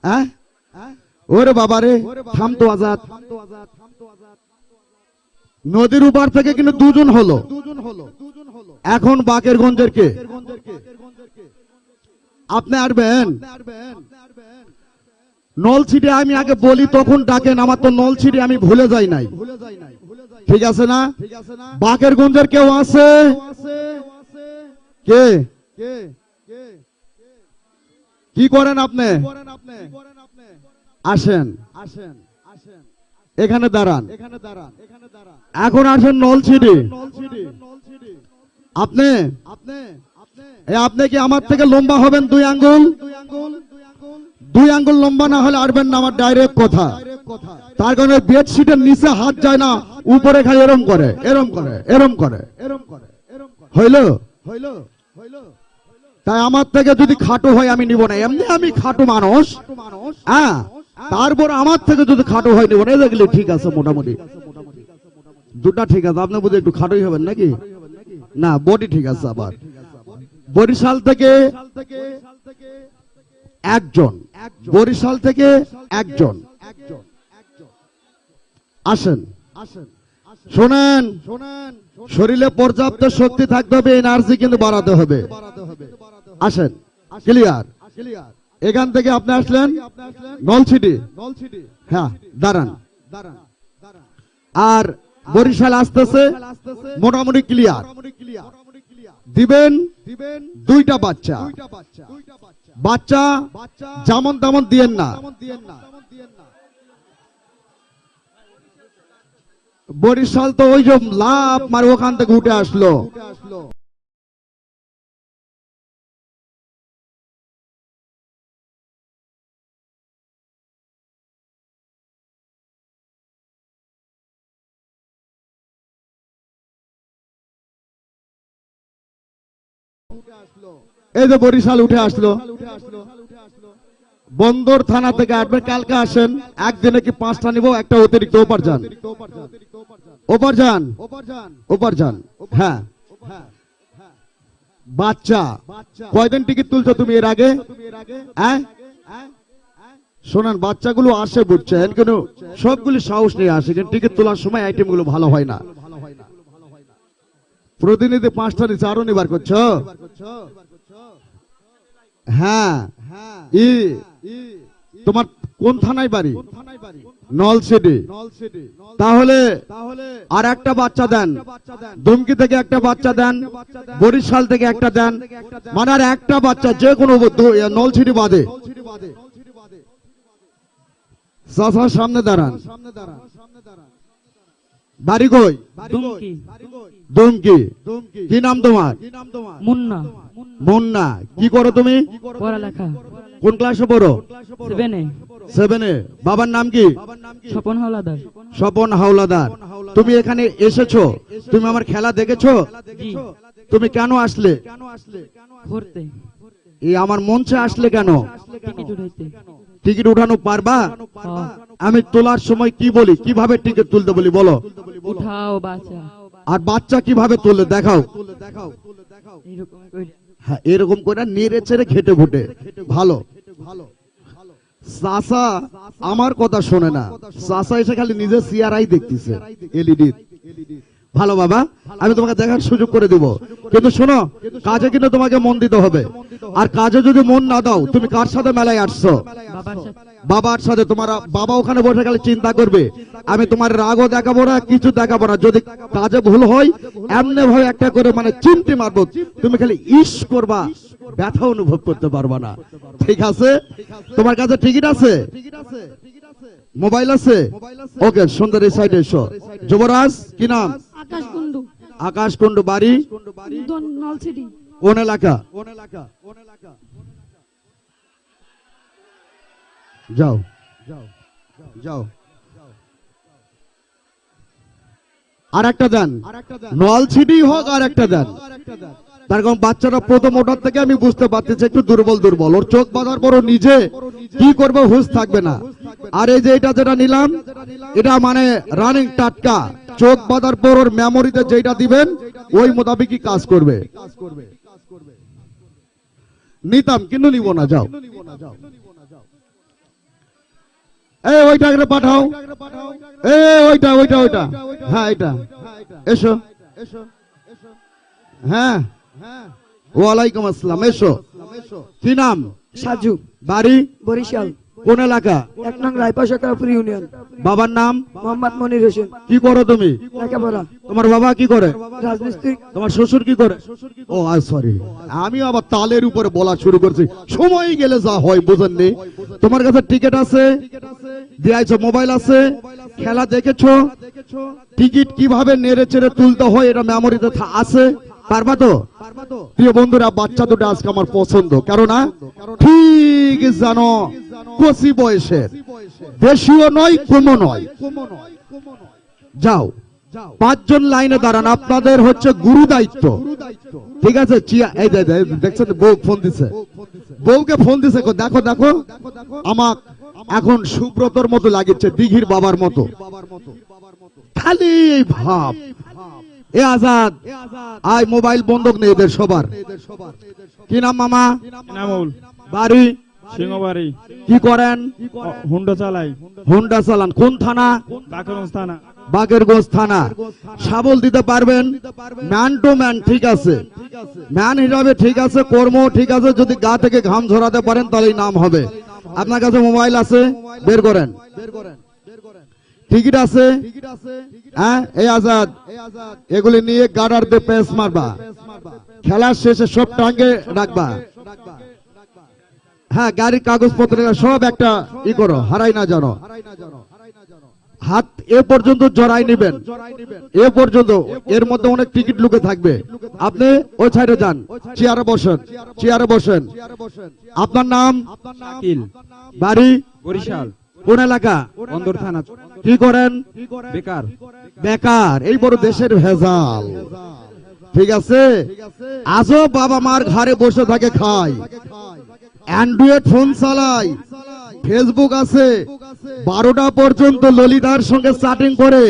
হ্যাঁ, ওরে বাবা রে, থাম তো আজাদ। নদীর উপার থেকে কিন্তু 2 জন হলো। এখন বাকেরগঞ্জের কে? আপনি আসবেন নলছিটি। আমি আগে বলি তখন ডাকেন, আমার তো নলছিটি আমি ভুলে যাই নাই। ঠিক আছে না? বাকেরগঞ্জের কেউ আছে? কে? কি করেন আপনি? আসেন, এখানে দাঁড়ান। এখন আসেন নলছিটি। আপনি আপনি কি আমার থেকে লম্বা হবেন 2 আঙ্গুল? 2 আঙ্গুল লম্বা না হলে আসবেন না, আমার ডাইরেক্ট কথা। তার কারণে বেডশিটের নিচে হাত যায় না, উপরে খালি এরম করে, এরম করে, এরম করে। হইল? তাই আমার থেকে যদি খাটো হয় আমি নিব না। এমনি আমি খাটো মানুষ, হ্যাঁ, তারপর আমার থেকে যদি খাটো হয় নিব না। দেখলে ঠিক আছে, মোটামুটি দুটা ঠিক আছে। আপনি বুঝে একটু খাটোই হবেন নাকি? না, বডি ঠিক আছে। আবার বরিশাল থেকে একজন, বরিশাল থেকে একজন। আসেন, শোনেন, শরীরে পর্যাপ্ত শক্তি থাকতে হবে, এনার্জি কিন্তু বাড়াতে হবে। আসেন, ক্লিয়ার। এখান থেকে আপনি আসলেন নলছিটি। হ্যাঁ, দাঁড়ান। আর বরিশাল আসতেছে, মোটামুটি ক্লিয়ার। দিবেন 2টা বাচ্চা। বাচ্চা যেমন তেমন দিয়েন না। বরিশাল তো ওই যে লাভ মারে ওখান থেকে উঠে আসলো। এই যে বরিশাল উঠে আসলো। বন্দর থানা থেকে আসবেন, কালকে আসেন। একদিনে কি 5টা নিব, একটা অতিরিক্ত। ওপার যান, ওপার যান, ওপার যান। হ্যাঁ, বাচ্চা কয়দিন টিকিট তুলছো তুমি এর আগে? হ্যাঁ, শোনান, বাচ্চাগুলো আসে বুঝছেন, কিন্তু সবগুলি সাহস নিয়ে আসে, কিন্তু টিকিট তোলার সময় আইটেম গুলো ভালো হয় না। প্রতিনিধি 5টা নিচে আরো নিবার করছো? হ্যাঁ, ই তোমার কোন থানায় বাড়ি? নলছিটি। তাহলে আর একটা বাচ্চা দেন, দুমকি থেকে একটা বাচ্চা দেন, বরিশাল থেকে একটা দেন, মানে আর একটা বাচ্চা যে কোনো নলছিটি বাদে। চাচার সামনে দাঁড়ান। বাড়ি কই? দুমকি দুমকি। কি নাম তোমার? মুন্না মুন্না। কি করো তুমি? পড়ালেখা কোন ক্লাসে পড়ো? 7 7-এ। বাবার নাম কি? স্বপন হাওলাদার। স্বপন হাওলাদার। তুমি এখানে এসেছো, তুমি আমার খেলা দেখেছো? জি। তুমি কেন আসলে? ঘুরতে এই আমার মঞ্চে আসলে কেন? টিকিট উঠাইতে। টিকিট উঠানো পারবা? হ্যাঁ। আমি তোলার সময় কি বলি, কিভাবে টিকিট তুলতে বলি বলো? উঠাও বাচ্চা আর বাচ্চা কিভাবে তুলে দেখাও? এরকম কইরা। হ্যাঁ, এরকম করে নেড়ে চেড়ে ঘেটে ঘুটে। ভালো। চাচা আমার কথা শোনে না, চাচা এসে খালি নিজে সিআরআই দেখতেছে এলইডি। ভালো বাবা, আমি তোমাকে দেখার সুযোগ করে দিব, কিন্তু শোনো, কাজে কিন্তু তোমাকে মন দিতে হবে। আর কাজে যদি মন না দাও, তুমি কার সাথে মেলায় আসছো? বাবার সাথে। বাবার সাথে। তোমার বাবা ওখানে বসে গেলে চিন্তা করবে, আমি তোমার রাগও দেখাবো না, কিছু দেখাবো না। যদি কাজে ভুল হয়, এমনি ভাবে একটা করে মানে চিমটি মারবো, তুমি খালি ইস করবা, ব্যথা অনুভব করতে পারবা না। ঠিক আছে? তোমার কাছে টিকিট আছে? মোবাইল আছে? ওকে, সুন্দর এই সাইডে এসো। যুবরাজ, কি নাম? আকাশ কুন্ডু, আকাশ কুন্ডু। বাড়ি? নলছিটি। কোন এলাকা? যাও যাও। আর একটা দেন, নলছিটি হোক, আর একটা দেন। তার কারণ বাচ্চারা প্রথম ওঠার থেকে আমি বুঝতে পারতেছি একটু দুর্বল দুর্বল। ওর চোখ বাঁধার পরও নিজে কি করবে হুঁশ থাকবে না। আর এই যে এটা যেটা নিলাম, এটা মানে রানিং টাটকা। চোখ বাঁধার পর ওর মেমোরিতে যেটা দিবেন ওই মোতাবেকই কাজ করবে। নিতাম কিন্তু নিব না। যাও, এই ওইটা পাঠাও। এই ওইটা ওইটা ওইটা, হ্যাঁ এটা। এসো। হ্যাঁ, ওয়ালাইকুম আসসালাম। এসো। কি নাম? সাজু, বাড়ি? বরিশাল, কোন এলাকা? 1 নং রায়পাশাকাপুর ইউনিয়ন। বাবার নাম? মোহাম্মদ মনির হোসেন। কি করো তুমি? লেখাপড়া। তোমার বাবা কি করে? রাজমিস্ত্রি। তোমার শ্বশুর কি করে? ও সরি, আমি আবার তালের উপরে বলা শুরু করছি, সময় গেলে যা হয় বুঝেননি। তোমার কাছে টিকিট আছে? দিয়েছো? মোবাইল আছে? খেলা দেখেছো? টিকিট কিভাবে নেড়ে চেড়ে তুলতে হয় এটা মেমোরিতে আছে? পারবা তো? প্রিয় বন্ধুরা, বাচ্চা দুটো আজকে আমার পছন্দ, কেননা ঠিক জানো কচি বয়সের, বেশিও নয় কমও নয়। যাও, 5 জন লাইনে দাঁড়ান, আপনাদের হচ্ছে গুরু দায়িত্ব। ঠিক আছে? এই দেখছেন বউ ফোন দিছে, বউকে ফোন দিছে। দেখো দেখো, আমার এখন সুব্রতর মতো লাগিচ্ছে, দিঘির বাবার মতো, খালি ভাব। এ আজাদ, আয় মোবাইল বন্ধক নেই এদের সবার। কি নাম মামা? নামুল। বাড়ি? সিংহবাড়ি। কি করেন? হুন্ডা চালাই। হুন্ডা চালান। কোন থানা? বাকরগঞ্জ থানা। বাগেরগঞ্জ থানা। সাবল দিতে পারবেন? ম্যান টু ম্যান ঠিক আছে, ম্যান হিসাবে ঠিক আছে, কর্ম ঠিক আছে। যদি গা থেকে ঘাম ঝরাতে পারেন তাহলেই নাম হবে। আপনার কাছে মোবাইল আছে? বের করেন। টিকিট আছে? হ্যাঁ, এই আজাদ, এগুলি নিয়ে গার্ডার দিয়ে পেস মারবা, খেলার শেষে সব টাঙ্গে রাখবা। হ্যাঁ, গাড়ির কাগজপত্র সব একটা ই করো, হারাই না জানো। হাত এ পর্যন্ত জড়াই নিবেন, এ পর্যন্ত। এর মধ্যে অনেক টিকিট লুকে থাকবে। আপনি ওই সাইডে যান, চেয়ারে বসেন, চেয়ারে বসেন। আপনার নাম? শাকিল। বাড়ি? বরিশাল। কোন এলাকা? বন্দর থানা। কি করেন? বেকার। বেকার। এই বড় দেশের ভেজাল। ঠিক আছে? আজও বাবা মার ঘরে বসে থাকে, খায়, অ্যান্ড্রয়েড ফোন চালায়, ফেসবুক আছে, 12টা পর্যন্ত ললিতার সঙ্গে চ্যাটিং করে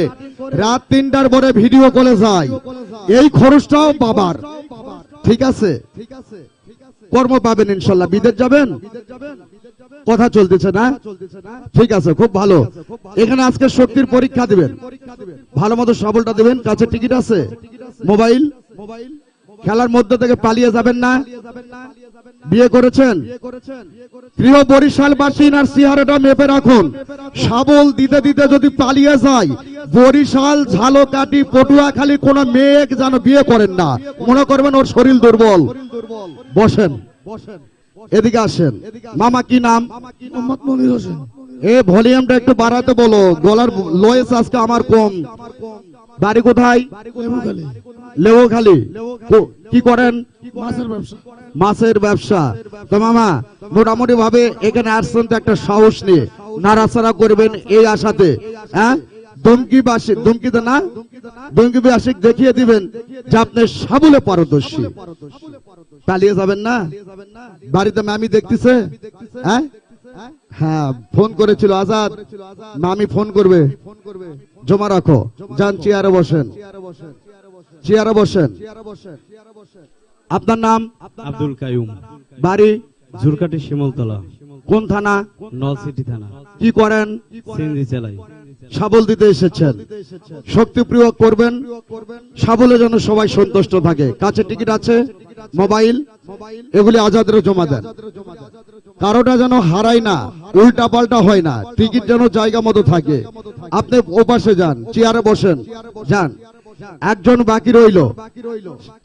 রাত 3টার পরে ভিডিও কলে যায়। এই খরচটাও বাবার। ঠিক আছে? কর্ম পাবেন ইনশাল্লাহ। বিদেশ যাবেন? কথা চলতেছে না? ঠিক আছে, খুব ভালো। এখানে আজকে শক্তির পরীক্ষা দিবেন, ভালো মতো সবলটা দিবেন। কাছে টিকিট আছে? মোবাইল? খেলার মধ্যে থেকে পালিয়ে যাবেন না। বিয়ে করেছেন? প্রিয় বরিশালবাসী, আর চেহারাটা মেপে রাখুন। শাবল দিতে দিতে যদি পালিয়ে যায়, বরিশাল, ঝালকাঠি, পটুয়াখালী কোন মেয়ে যেন বিয়ে করেন না, মনে করবেন ওর শরীর দুর্বল। বসেন, এদিকে আসেন। মামা কি নাম? মোহাম্মদ মনির হোসেন। এ ভলিউমটা একটু বাড়াতে বলো, গলার লয়েস আজকে আমার কম। বাড়ি কোথায়? লেবুখালী। লেবুখালী। কি করেন? মাছের ব্যবসা। মাছের ব্যবসা। তো মামা মোটামুটি ভাবে এখানে আসছেন তো একটা সাহস নিয়ে, নাড়াচাড়া করবেন এই আশাতে। হ্যাঁ, ধমকিতে না, ধমকি আশিক দেখিয়ে দিবেন যে আপনি সাবলে পারদর্শী। পালিয়ে যাবেন না। বাড়িতে মামি দেখতেছে? হ্যাঁ হ্যাঁ, ফোন করেছিল আজাদ, মামি ফোন করবে, জমা রাখো। যান, চেয়ারে বসেন, চেয়ারে বসেন। আপনার নাম? আব্দুল কাইয়ুম। বাড়ি? ঝুরকাটি শিমলতলা। কোন থানা? নলসিটি থানা। কি করেন? সিএনজি চালাই। সাবল দিতে এসেছেন, শক্তি প্রয়োগ করবেন, সাবলে যেন সবাই সন্তুষ্ট থাকে। কাছে টিকিট আছে, মোবাইল, এগুলি আজাদের জমা দেন। কারোটা যেন হারায় না, উল্টা পাল্টা হয় না, টিকিট যেন জায়গা মতো থাকে। আপনি ওপাশে যান, চেয়ারে বসেন, যান। একজন বাকি রইল,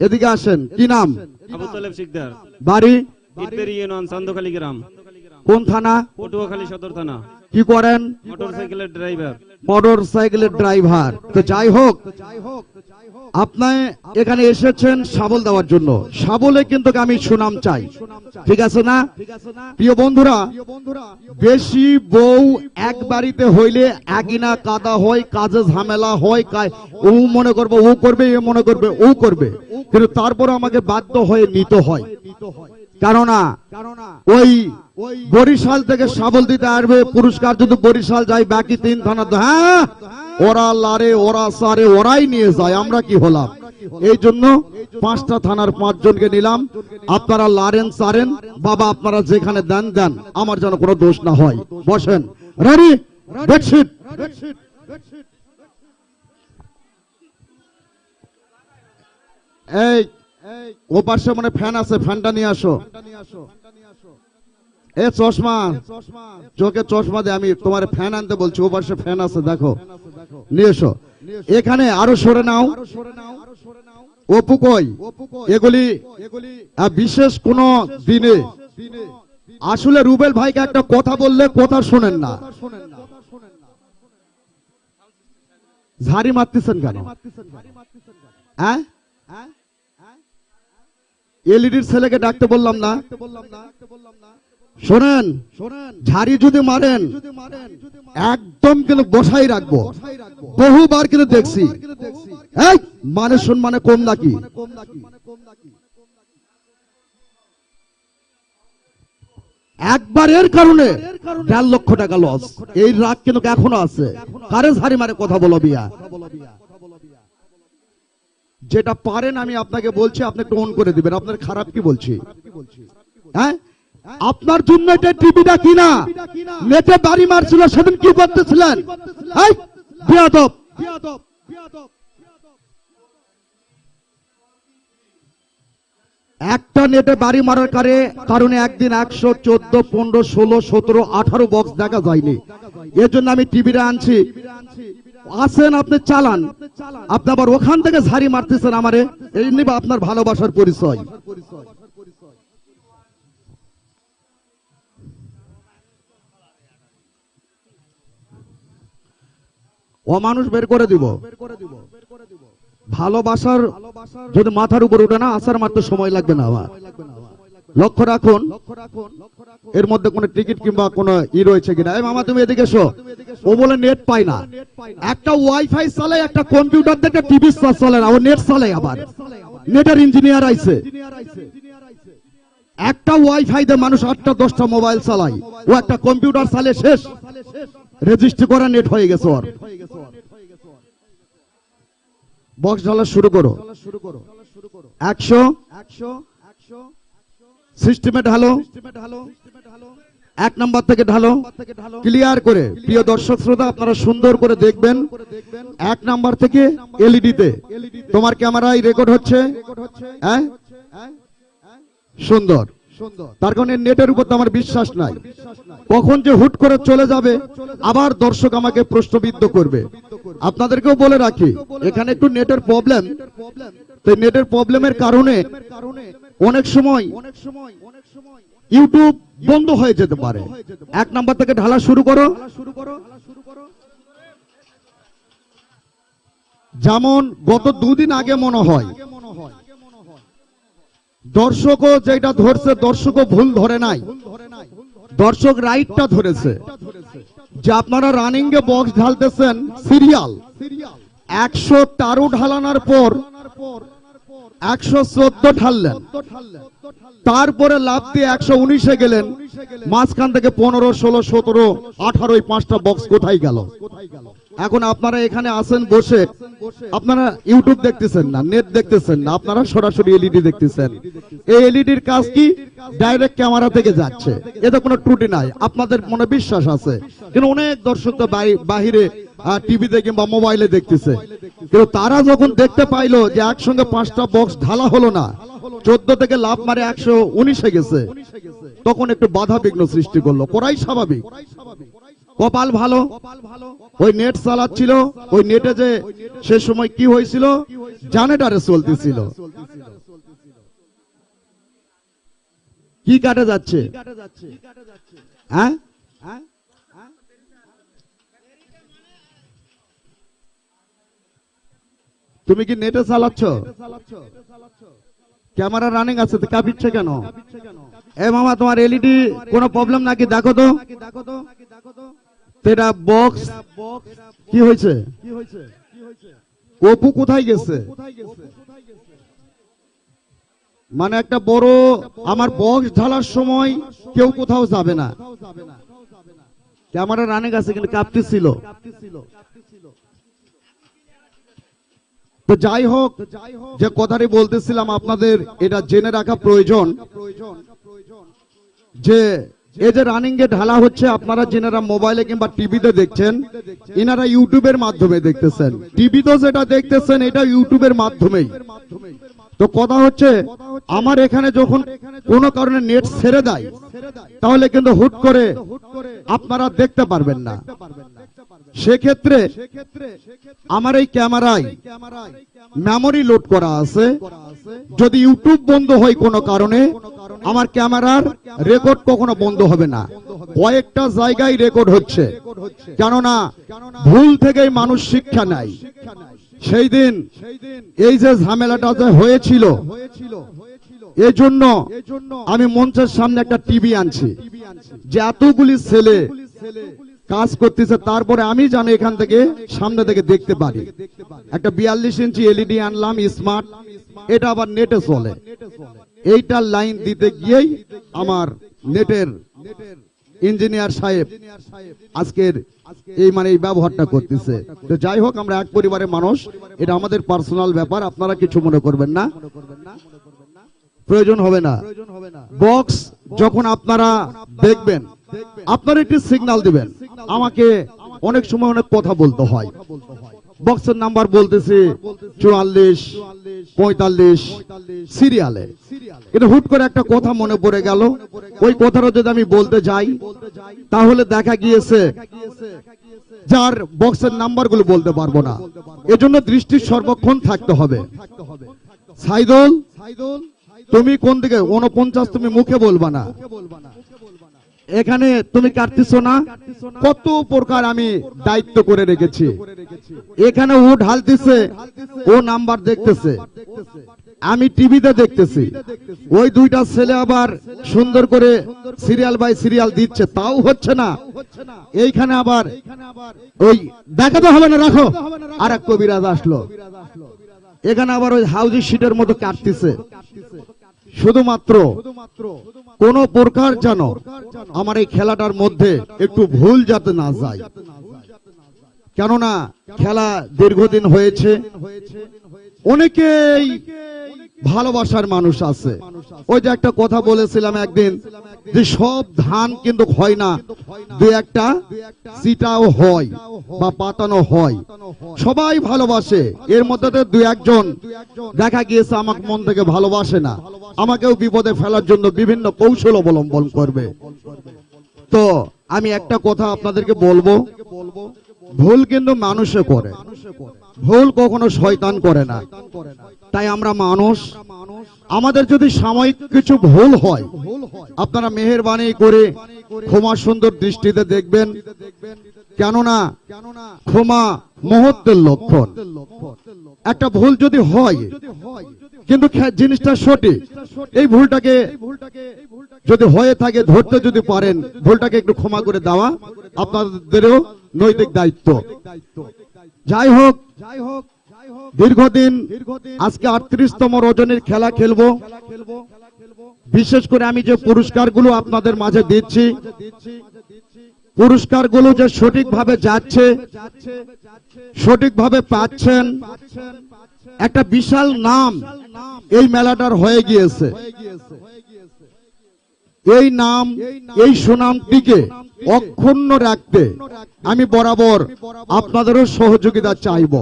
এদিকে আসেন। কি নাম? আবু তালেব শিকদার। বাড়ি? ইটবেরি ইউনিয়ন, চান্দখালী গ্রাম। কোন থানা? পটুয়াখালী সদর থানা। কি করেন? মোটরসাইকেলের ড্রাইভার। মোটরসাইকেলের ড্রাইভার। তো যাই হোক, আপনি এখানে এসেছেন সাবল দেওয়ার জন্য। সাবলে কিন্তু আমি সুনাম চাই, ঠিক আছে না? প্রিয় বন্ধুরা, বেশি বউ এক বাড়িতে হইলে একইনা কাদা হয়, কাজে ঝামেলা হয়। ও মনে করবে ও করবে, এ মনে করবে ও করবে, কিন্তু তারপরে আমাকে বাধ্য হয়ে নিতে হয়। কেননা ওই বরিশাল থেকে সাবল দিতে আসবে, পুরস্কার যদি বরিশাল যায়, বাকি 3 থানা হ্যাঁ ওরা লারে, ওরা সারে, ওরাই নিয়ে যায়, আমরা কি হলাম? এই জন্য 5টা থানার 5 জনকে নিলাম। আপনারা লারেন সারেন, বাবা আপনারা যেখানে দেন দেন, আমার যেন কোনো দোষ না হয়। বসেন, রেডি? বেডশিট। এই ও পাশে মানে ফ্যান আছে, ফ্যানটা নিয়ে আসো। এ চশমা, চোখে চশমা দে, আমি তোমার ফ্যান আনতে বলছি। ও পাশে ফ্যান আছে, দেখো, নিয়ে এসো। এখানে আরো সরে নাও। অপু কই? এগুলি বিশেষ কোন দিনে আসলে রুবেল ভাইকে একটা কথা বললে কথা শোনেন না। ঝাড়ি মারতেছেন কেন? হ্যাঁ, এলইডির ছেলেকে ডাকতে বললাম না? শোনেন, ঝাড়ি যদি মারেন একদম কিন্তু বসাই রাখবো। বহুবার কিন্তু দেখছি। এই মানে সম্মানে কম নাকি? একবার এর কারণে 1.5 লক্ষ টাকা লস। এই রাগ কিন্তু এখনো আছে। কারে ঝাড়ি মারে কথা বলো বিয়া? যেটা পারেন আমি আপনাকে বলছি, আপনি একটু অন করে দিবেন। আপনার খারাপ কি বলছি? হ্যাঁ, আপনার জন্য এটা টিভিটা কিনা। নেটে বাড়ি মারছিল, সেদিন কি করতেছিলেন? বেয়াদব। একটা নেটে বাড়ি মারার কারণে একদিন 114, 15, 16, 17, 18 বক্স দেখা যায়নি। এর জন্য আমি টিভিটা আনছি। আসেন, আপনি চালান, আপনি আবার ওখান থেকে ঝাড়ি মারতেছেন আমারে। এই নিবা আপনার ভালোবাসার পরিচয়। অমানুষ বের করে দিব। ভালোবাসার যদি মাথার উপর উঠে না, আসার মাত্র সময় লাগবে না। আমার লক্ষ্য রাখুন এর মধ্যে কোনো টিকিট কিংবা কোনো রয়েছে কিনা। এই মামা তুমি এদিকে এসো। ও বলে নেট পায় না। একটা ওয়াইফাই চালায়, একটা কম্পিউটার থেকে টিভি চলে না, ও নেট চালায়। আবার নেটের ইঞ্জিনিয়ার আইছে। একটা ওয়াইফাই দিয়ে মানুষ 8টা 10টা মোবাইল চালায়, ও একটা কম্পিউটার চালে শেষ। রেজিস্ট্রি করা নেট হয়ে গেছে ওর। বক্স ঢালা শুরু করো। 100 সিস্টেমে ঢালো। এক নাম্বার থেকে ঢালো ক্লিয়ার করে। প্রিয় দর্শক শ্রোতা, আপনারা সুন্দর করে দেখবেন। এক নাম্বার থেকে এলইডিতে তোমার ক্যামেরায় রেকর্ড হচ্ছে, হ্যাঁ সুন্দর। তার কারণে নেটের উপর তো আমার বিশ্বাস নাই, কখন যে হুট করে চলে যাবে, আবার দর্শক আমাকে প্রশ্নবিদ্ধ করবে। আপনাদেরকেও বলে রাখি, এখানে একটু নেটের প্রবলেম, তো নেটের প্রবলেমের কারণে অনেক সময় ইউটিউব বন্ধ হয়ে যেতে পারে। এক নাম্বার থেকে ঢালা শুরু করো। যেমন গত দুদিন আগে মনে হয় দর্শকও যেটা ধরছে, দর্শকও ভুল ধরে নাই, দর্শক রাইটটা ধরেছে যে আপনারা রানিং এ বক্স ঢালতেছেন সিরিয়াল 113 ঢালানোর পর 114 ঢাললেন, তারপরে লাভ দিয়ে 119-এ গেলেন, মাঝখান থেকে 15, 16, 17, 18 5টা বক্স কোথায় গেল? এখন আপনারা এখানে আসেন বসে, আপনারা ইউটিউব দেখতেছেন না, নেট দেখতেছেন না, আপনারা সরাসরি এলইডি দেখতেছেন। এই এলইডির কাজ কি? ডাইরেক্ট ক্যামেরা থেকে যাচ্ছে, এতে কোনো ত্রুটি নাই, আপনাদের মনে বিশ্বাস আছে। কিন্তু অনেক দর্শক তো বাহিরে টিভিতে কিংবা মোবাইলে দেখতেছে, কিন্তু তারা যখন দেখতে পাইলো যে একসঙ্গে 5টা বক্স ঢালা হলো না, 14 থেকে লাভ মারে 119-এ গেছে, তখন একটু বাধা বিঘ্ন সৃষ্টি করলো, করাই স্বাভাবিক। কপাল ভালো, ওই নেট চালাচ্ছিল, ওই নেটে যে সে সময় কি হয়েছিল, জেনারেটরে চলতেছিল। কি কাটে যাচ্ছে? হ্যাঁ তুমি কি নেটে চালাচ্ছ? ক্যামেরা রানিং আছে, তো কাঁপিচ্ছে কেন? এ মামা, তোমার এলইডি কোনো প্রবলেম নাকি? দেখো তো এটা বক্স কি হয়েছে? অপু কোথায় গেছে? মানে একটা বড়, আমার বক্স ঢালার সময় কেউ কোথাও যাবে না, ক্যামেরা রানিং আছে কিন্তু কাঁপতেছিল। তো যাই হোক, যে কথাটি বলতেছিলাম, আপনাদের এটা জেনে রাখা প্রয়োজন যে এই যে রানিং এ ঢালা হচ্ছে, আপনারা যেনারা মোবাইলে কিংবা টিভিতে দেখছেন, এনারা ইউটিউবের মাধ্যমে দেখতেছেন। টিভিতেও যেটা দেখতেছেন, এটা ইউটিউবের মাধ্যমেই। তো কথা হচ্ছে, আমার এখানে যখন কোনো কারণে নেট ছেড়ে দেয়, তাহলে কিন্তু হুট করে আপনারা দেখতে পারবেন না। সেক্ষেত্রে আমার এই ক্যামেরায় মেমোরি লোড করা আছে, যদি ইউটিউব বন্ধ হয় কোনো কারণে, আমার ক্যামেরার রেকর্ড কখনো বন্ধ হবে না, কয়েকটা জায়গায় রেকর্ড হচ্ছে। কেননা ভুল থেকেই মানুষ শিক্ষা নেয়। সেই দিন এই যে ঝামেলাটা যে হয়েছিল, এই জন্য আমি মঞ্চের সামনে একটা টিভি আনছি, যে এতগুলি ছেলে কাজ করতেছে, তারপরে আমি জানি এখান থেকে সামনে থেকে দেখতে পারি। একটা 42 ইঞ্চি এলইডি আনলাম স্মার্ট, এটা আবার নেটে চলে। এইটার লাইন দিতে গিয়েই আমার নেটের ইঞ্জিনিয়ার সাহেব আজকের এই এই ব্যবহারটা করতেছে। তো যাই হোক, আমরা এক পরিবারের মানুষ, এটা আমাদের পার্সোনাল ব্যাপার, আপনারা কিছু মনে করবেন না, প্রয়োজন হবে না। বক্স যখন আপনারা দেখবেন, আপনারা একটি সিগন্যাল দিবেন। আমাকে অনেক সময় অনেক কথা বলতে হয়, বক্সের নাম্বার বলতেছি 44, 45 সিরিয়ালে, কিন্তু হুট করে একটা কথা মনে পড়ে গেল, ওই কথাটা যদি আমি বলতে যাই, তাহলে দেখা গিয়েছে যার বক্সের নাম্বারগুলো বলতে পারবো না। এজন্য দৃষ্টি সর্বক্ষণ থাকতে হবে। সাইদুল, তুমি কোন দিকে? 49 তুমি মুখে বলবা না, এখানে তুমি কাটতেছো না। কত প্রকার আমি দায়িত্ব করে রেখেছি। এখানে ও ঢালতেছে, ও নাম্বার দেখতেছে, আমি টিভিতে দেখতেছি। ওই দুইটা ছেলে আবার সুন্দর করে সিরিয়াল বাই সিরিয়াল দিচ্ছে, তাও হচ্ছে না। এইখানে আবার ওই দেখাতে হবে না, রাখো। আর এক কবিরাজ আসলো, এখানে আবার ওই হাউজি শিটের মতো কাটতেছে। শুধুমাত্র কোন প্রকার যেন আমার এই খেলাটার মধ্যে একটু ভুল যাতে না যায়, কেননা খেলা দীর্ঘদিন হয়েছে, অনেকেই ভালোবাসার মানুষ আছে। ওই যে একটা কথা বলেছিলাম একদিন, যে সব ধান কিন্তু হয় না, দু একটা চিটাও হয় বা পাতানো হয়। সবাই ভালোবাসে, এর মধ্যে তো দু একজন দেখা গিয়েছে আমাকে মন থেকে ভালোবাসে না, আমাকেও বিপদে ফেলার জন্য বিভিন্ন কৌশল অবলম্বন করবে। তো আমি একটা কথা আপনাদেরকে বলবো, ভুল কিন্তু মানুষে করে, ভুল কখনো শয়তান করে না। তাই আমরা মানুষ, আমাদের যদি সাময়িক কিছু ভুল হয়, আপনারা মেহেরবানি করে ক্ষমা সুন্দর দৃষ্টিতে দেখবেন, কেননা ক্ষমা মুহূর্তের লক্ষণ। একটা ভুল যদি হয় কিন্তু জিনিসটা সঠিক, এই ভুলটাকে যদি হয়ে থাকে ধরতে যদি পারেন, ভুলটাকে একটু ক্ষমা করে দেওয়া আপনাদেরও নৈতিক দায়িত্ব। যাই হোক, দীর্ঘদিন আজকে 38তম রজনীর খেলা খেলবো। বিশেষ করে আমি যে পুরস্কারগুলো আপনাদের মাঝে দিচ্ছি, পুরস্কারগুলো যে সঠিকভাবে যাচ্ছে, সঠিকভাবে পাচ্ছেন, একটা বিশাল নাম এই মেলাটার হয়ে গিয়েছে। এই নাম, এই সুনামটিকে অক্ষুণ্ণ রাখতে আমি বরাবর আপনাদেরও সহযোগিতা চাইব।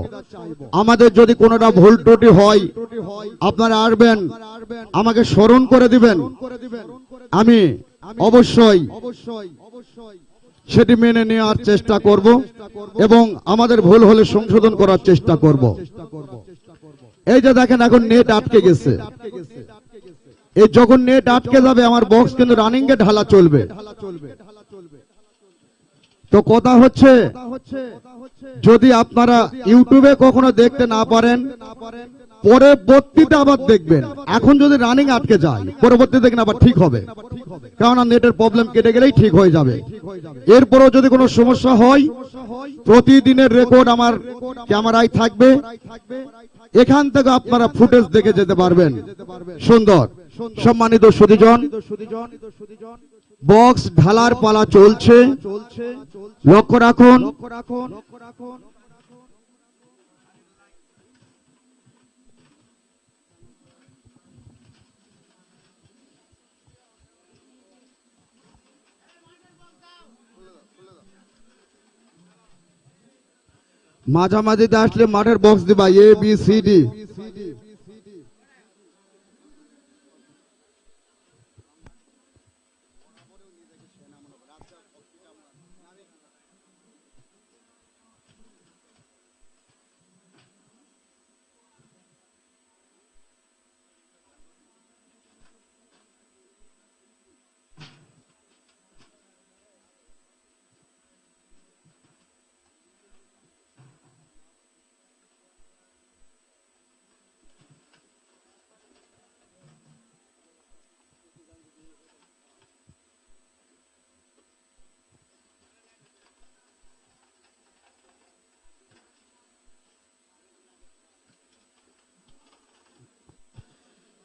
আমাদের যদি কোনোটা ভুল ত্রুটি হয়, আপনারা আসবেন, আমাকে স্মরণ করে দিবেন, আমি অবশ্যই সেটি মেনে নেওয়ার চেষ্টা করব এবং আমাদের ভুল হলে সংশোধন করার চেষ্টা করব। এই যে দেখেন এখন নেট আটকে গেছে, এই যখন নেট আটকে যাবে আমার বক্স কিন্তু রানিং এ ঢালা চলবে। তো কথা হচ্ছে, যদি আপনারা ইউটিউবে কখনো দেখতে না পারেন, পরবর্তীতে আবার দেখবেন। এখন যদি রানিং আটকে যায়, পরবর্তীতে দেখেন আবার ঠিক হবে, কারণ নেটের প্রবলেম কেটে গেলেই ঠিক হয়ে যাবে। এরপরও যদি কোনো সমস্যা হয়, প্রতিদিনের রেকর্ড আমার ক্যামেরায় থাকবে, এখান থেকে আপনারা ফুটেজ দেখে যেতে পারবেন। সুন্দর। সম্মানিত সুধীজন, বক্স ঢালার পালা চলছে, লক্ষ্য রাখুন। মাঝামাঝিতে আসলে মাঠের বক্স দিবা A B C D.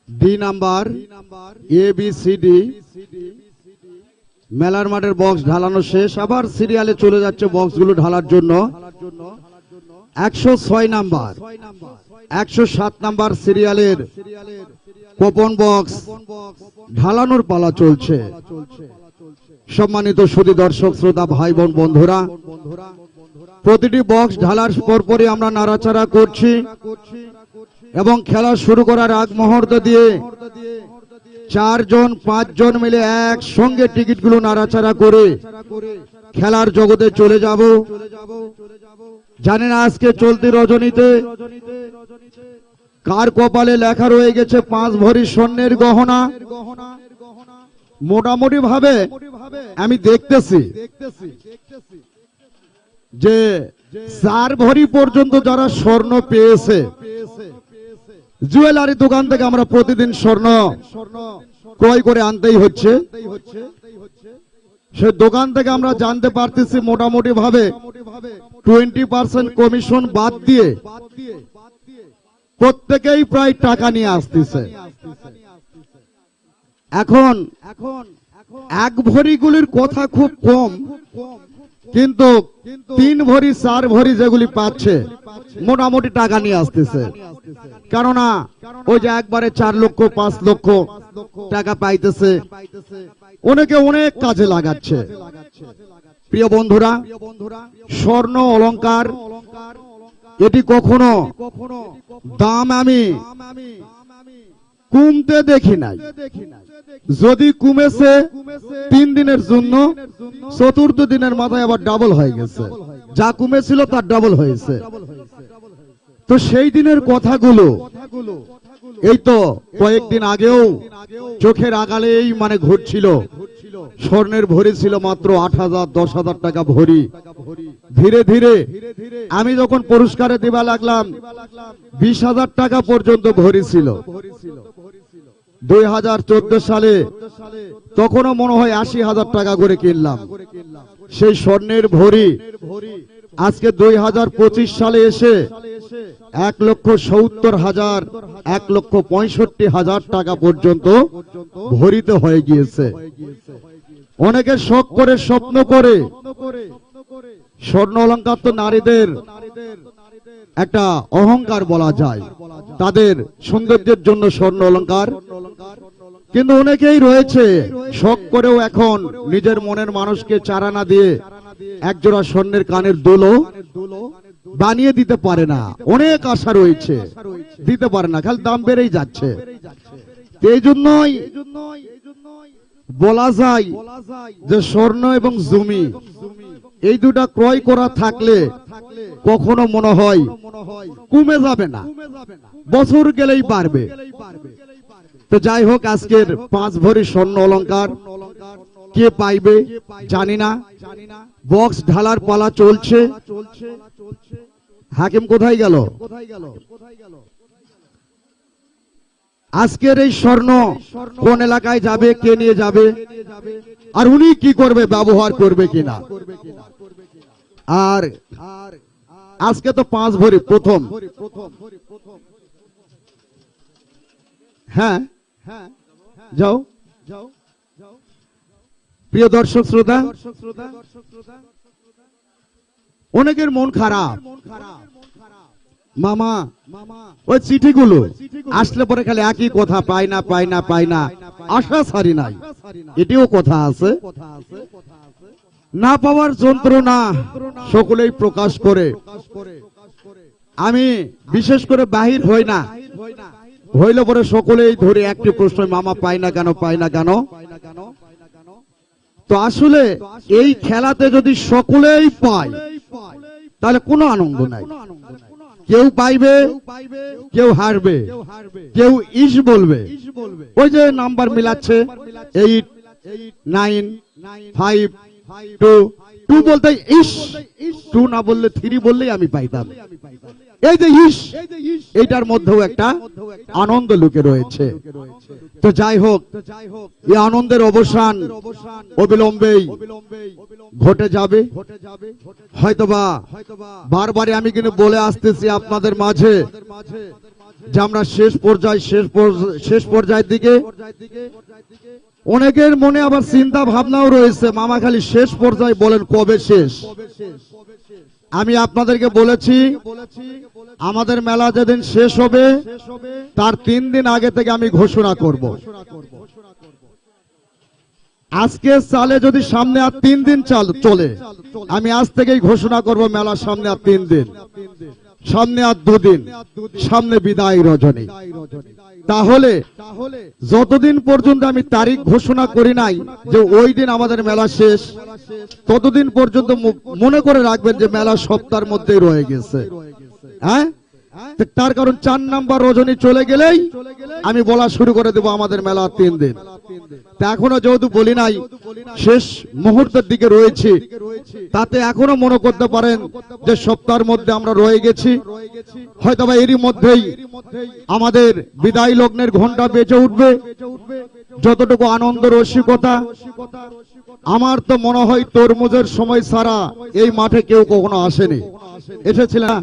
D number A B C D মেলার মাঠের বক্স ঢালানো শেষ, আবার সিরিয়ালে চলে যাচ্ছে বক্সগুলো ঢালার জন্য। 106 নাম্বার 107 নাম্বার সিরিয়ালের কোপন বক্স ঢালানোর পালা চলছে। সম্মানিত সুধী দর্শক শ্রোতা ভাই বোন বন্ধুরা, প্রতিটি বক্স ঢালার পরপরই আমরা নাড়াচাড়া করছি এবং খেলা শুরু করার আগ মুহূর্ত দিয়ে 4 জন 5 জন মিলে একসঙ্গে টিকিটগুলো নাড়াচাড়া করে খেলার জগতে চলে যাব। জানেন আজকে চলতি রজনীতে কার কপালে লেখা রয়ে গেছে 5 ভরি স্বর্ণের গহনা। মোটামুটি ভাবে আমি দেখতেছি যে 4 ভরি পর্যন্ত যারা স্বর্ণ পেয়েছে, জুয়েলারি দোকান থেকে আমরা প্রতিদিন স্বর্ণ ক্রয় করে আনতেই হচ্ছে, সে দোকান থেকে আমরা জানতে পারতেছি মোটামুটি ভাবে 20% কমিশন বাদ দিয়ে প্রত্যেকেই প্রায় টাকা নিয়ে আসতেছে। এখন 1 ভরিগুলির কথা খুব কম, কিন্তু 3 ভরি 4 ভরি যেগুলি পাচ্ছে মোটামুটি টাকা নিয়ে আসতেছে। কেননা ওই যে একবারে 4 লক্ষ 5 লক্ষ টাকা পাইতেছে, অনেকে অনেক কাজে লাগাচ্ছে। প্রিয় বন্ধুরা, স্বর্ণ অলংকার এটি কখনো দাম আমি কমতে দেখি নাই। যদি কমেছে 3 দিনের জন্য, চতুর্থ দিনের মাথায় আবার ডাবল হয়ে গেছে। যা কমেছিল তার ডাবল হয়েছে। তো সেই দিনের কথাগুলো এই তো কয়েকদিন আগেও চোখের আগালেই মানে ঘুরছিল। স্বর্ণের ভরি ছিল মাত্র 8,000 10,000 টাকা ভরি। ধীরে ধীরে আমি যখন পুরস্কারে দিবা লাগলাম 20,000 টাকা পর্যন্ত ভরি ছিল। 2014 সালে তখনও মনে হয় 80,000 টাকা করে কিনলাম সেই স্বর্ণের ভরি। আজকে 2025 সালে এসে 1,70,000 1,65,000 টাকা পর্যন্ত ভরিতে হয়ে গিয়েছে। অনেকে শখ করে স্বপ্ন করে। স্বর্ণ অলংকার তো নারীদের একটা অহংকার বলা যায়, তাদের সৌন্দর্যের জন্য স্বর্ণ অলংকার। কিন্তু অনেকেই রয়েছে শখ করেও এখন নিজের মনের মানুষকে চারানা দিয়ে একজোড়া স্বর্ণের কানের দুলও বানিয়ে দিতে পারে না। অনেক আশা রয়েছে, দিতে পারে না, খালি দাম বেড়েই যাচ্ছে। এই জন্যই বলা যায় যে স্বর্ণ এবং জমি এই দুটা ক্রয় করা থাকলে কখনো মনে হয় কমে যাবে না, বছর গেলেই বাড়বে। তো যাই হোক, আজকের 5 ভরি স্বর্ণ অলংকার কে পাইবে জানি না। বক্স ঢালার পালা চলছে। হাকিম কোথায় গেল? আজকের এই স্বর্ণ কোন এলাকায় যাবে, কে নিয়ে যাবে, আর উনি কি করবে, ব্যবহার করবে কিনা। আর আজকে তো 5 ভরি প্রথম। হ্যাঁ, যাও। প্রিয় দর্শক শ্রোতা, অনেকের মন খারাপ। মামা ওই চিঠিগুলো আসলে পরে খালি একই কথা, পাই না পাই না পাই না, আশা ছাড়ি নাই। এটিও কথা আছে। না পাওয়ার যন্ত্রণা সকলেই প্রকাশ করে। আমি বিশেষ করে বাহির হই না, হইলে পরে সকলেই ধরে একটি প্রশ্ন, মামা পাই না কেন, পাই না কেন। তো আসলে এই খেলাতে যদি সকলেই পায় তাহলে কোনো আনন্দ নাই। কেউ পাইবে, কেউ হারবে, কেউ ইস বলবে। ওই যে নাম্বার মিলাচ্ছে 8 9 5 2 বলতে ইস, 2 না বললে 3 বললেই আমি পাইতাম। এই যে ইস, এইটার মধ্যেও একটা আনন্দ লুকে রয়েছে। তো যাই হোক, এই আনন্দের অবসান অবিলম্বেই ঘটে যাবে। হয়তোবা বারবারই আমি কিন্তু বলে আসতেছি আপনাদের মাঝে যে আমরা শেষ পর্যায়ের দিকে। অনেকের মনে আবার চিন্তা ভাবনাও রয়েছে, মামা খালি শেষ পর্যায়ে বলেন, কবে শেষ। আমি আপনাদেরকে বলেছি আমাদের মেলা যেদিন শেষ হবে তার 3 দিন আগে থেকে আমি ঘোষণা করব। আজকে চালে যদি সামনে আর 3 দিন চলে, আমি আজ থেকেই ঘোষণা করব মেলা সামনে আর 3 দিন, সামনে আর 2 দিন, সামনে বিদায় রজনী। তাহলে যতদিন পর্যন্ত আমি তারিখ ঘোষণা করি নাই যে ওই দিন আমাদের মেলা শেষ, ততদিন পর্যন্ত মনে করে রাখবেন যে মেলা সপ্তাহের মধ্যেই রয়ে গেছে। হ্যাঁ, তার কারণ 4 নাম্বার রজনী চলে গেলেই আমি বলা শুরু করে দেব আমাদের মেলা 3 দিন। তা এখনো যেহেতু বলি নাই, শেষ মুহূর্তের দিকে রয়েছে, তাতে এখনো মনে করতে পারেন যে সপ্তাহের মধ্যে আমরা রয়ে গেছি। হয়তোবা এরই মধ্যেই আমাদের বিদায় লগ্নের ঘন্টা বেজে উঠবে। যতটুকু আনন্দ রসিকতা, আমার তো মনে হয় তরমুজের সময় ছাড়া এই মাঠে কেউ কখনো আসেনি। এসেছিলেন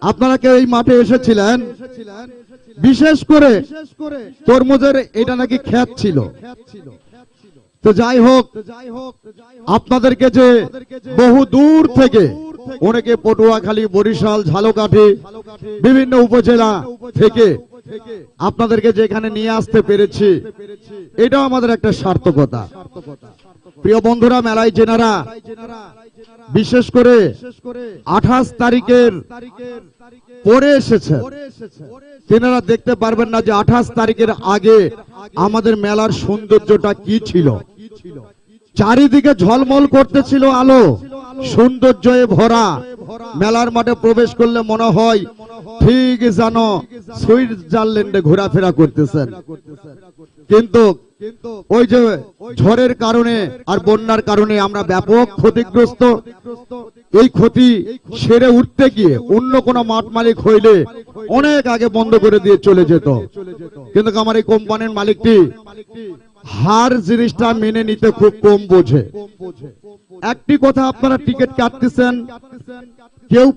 আপনারা, কেউ এই মাঠে এসেছিলেন? বিশেষ করে তরমুজের এটা নাকি খ্যাত ছিল। তো যাই হোক, আপনাদেরকে যে বহু দূর থেকে অনেকে পটুয়াখালী, বরিশাল, ঝালকাঠি, বিভিন্ন উপজেলা থেকে আপনাদেরকে যেখানে নিয়ে আসতে পেরেছি, এটাও আমাদের একটা সার্থকতা। প্রিয় বন্ধুরা, মেলায় যেনারা বিশেষ করে 28 তারিখের পরে এসেছে, তেনারা দেখতে পারবেন না যে 28 তারিখের আগে আমাদের মেলার সৌন্দর্যটা কি ছিল। চারিদিকে ঝলমল করতেছিল আলো, সৌন্দর্যে ভরা। মেলার মাঠে প্রবেশ করলে মনে হয় ঠিক যেন সুইজারল্যান্ডে ঘোরাফেরা করতেছেন। কিন্তু ওই যে ঝড়ের কারণে আর বন্যার কারণে আমরা ব্যাপক ক্ষতিগ্রস্ত। এই ক্ষতি সেরে উঠতে গিয়ে অন্য কোনো মাঠ মালিক হইলে অনেক আগে বন্ধ করে দিয়ে চলে যেত, কিন্তু আমার এই কোম্পানির মালিকটি হার জিনিসটা মেনে নিতে খুব কম বোঝে। একটি কথা, আপনারা টিকিট কাটতেছেন, কেউ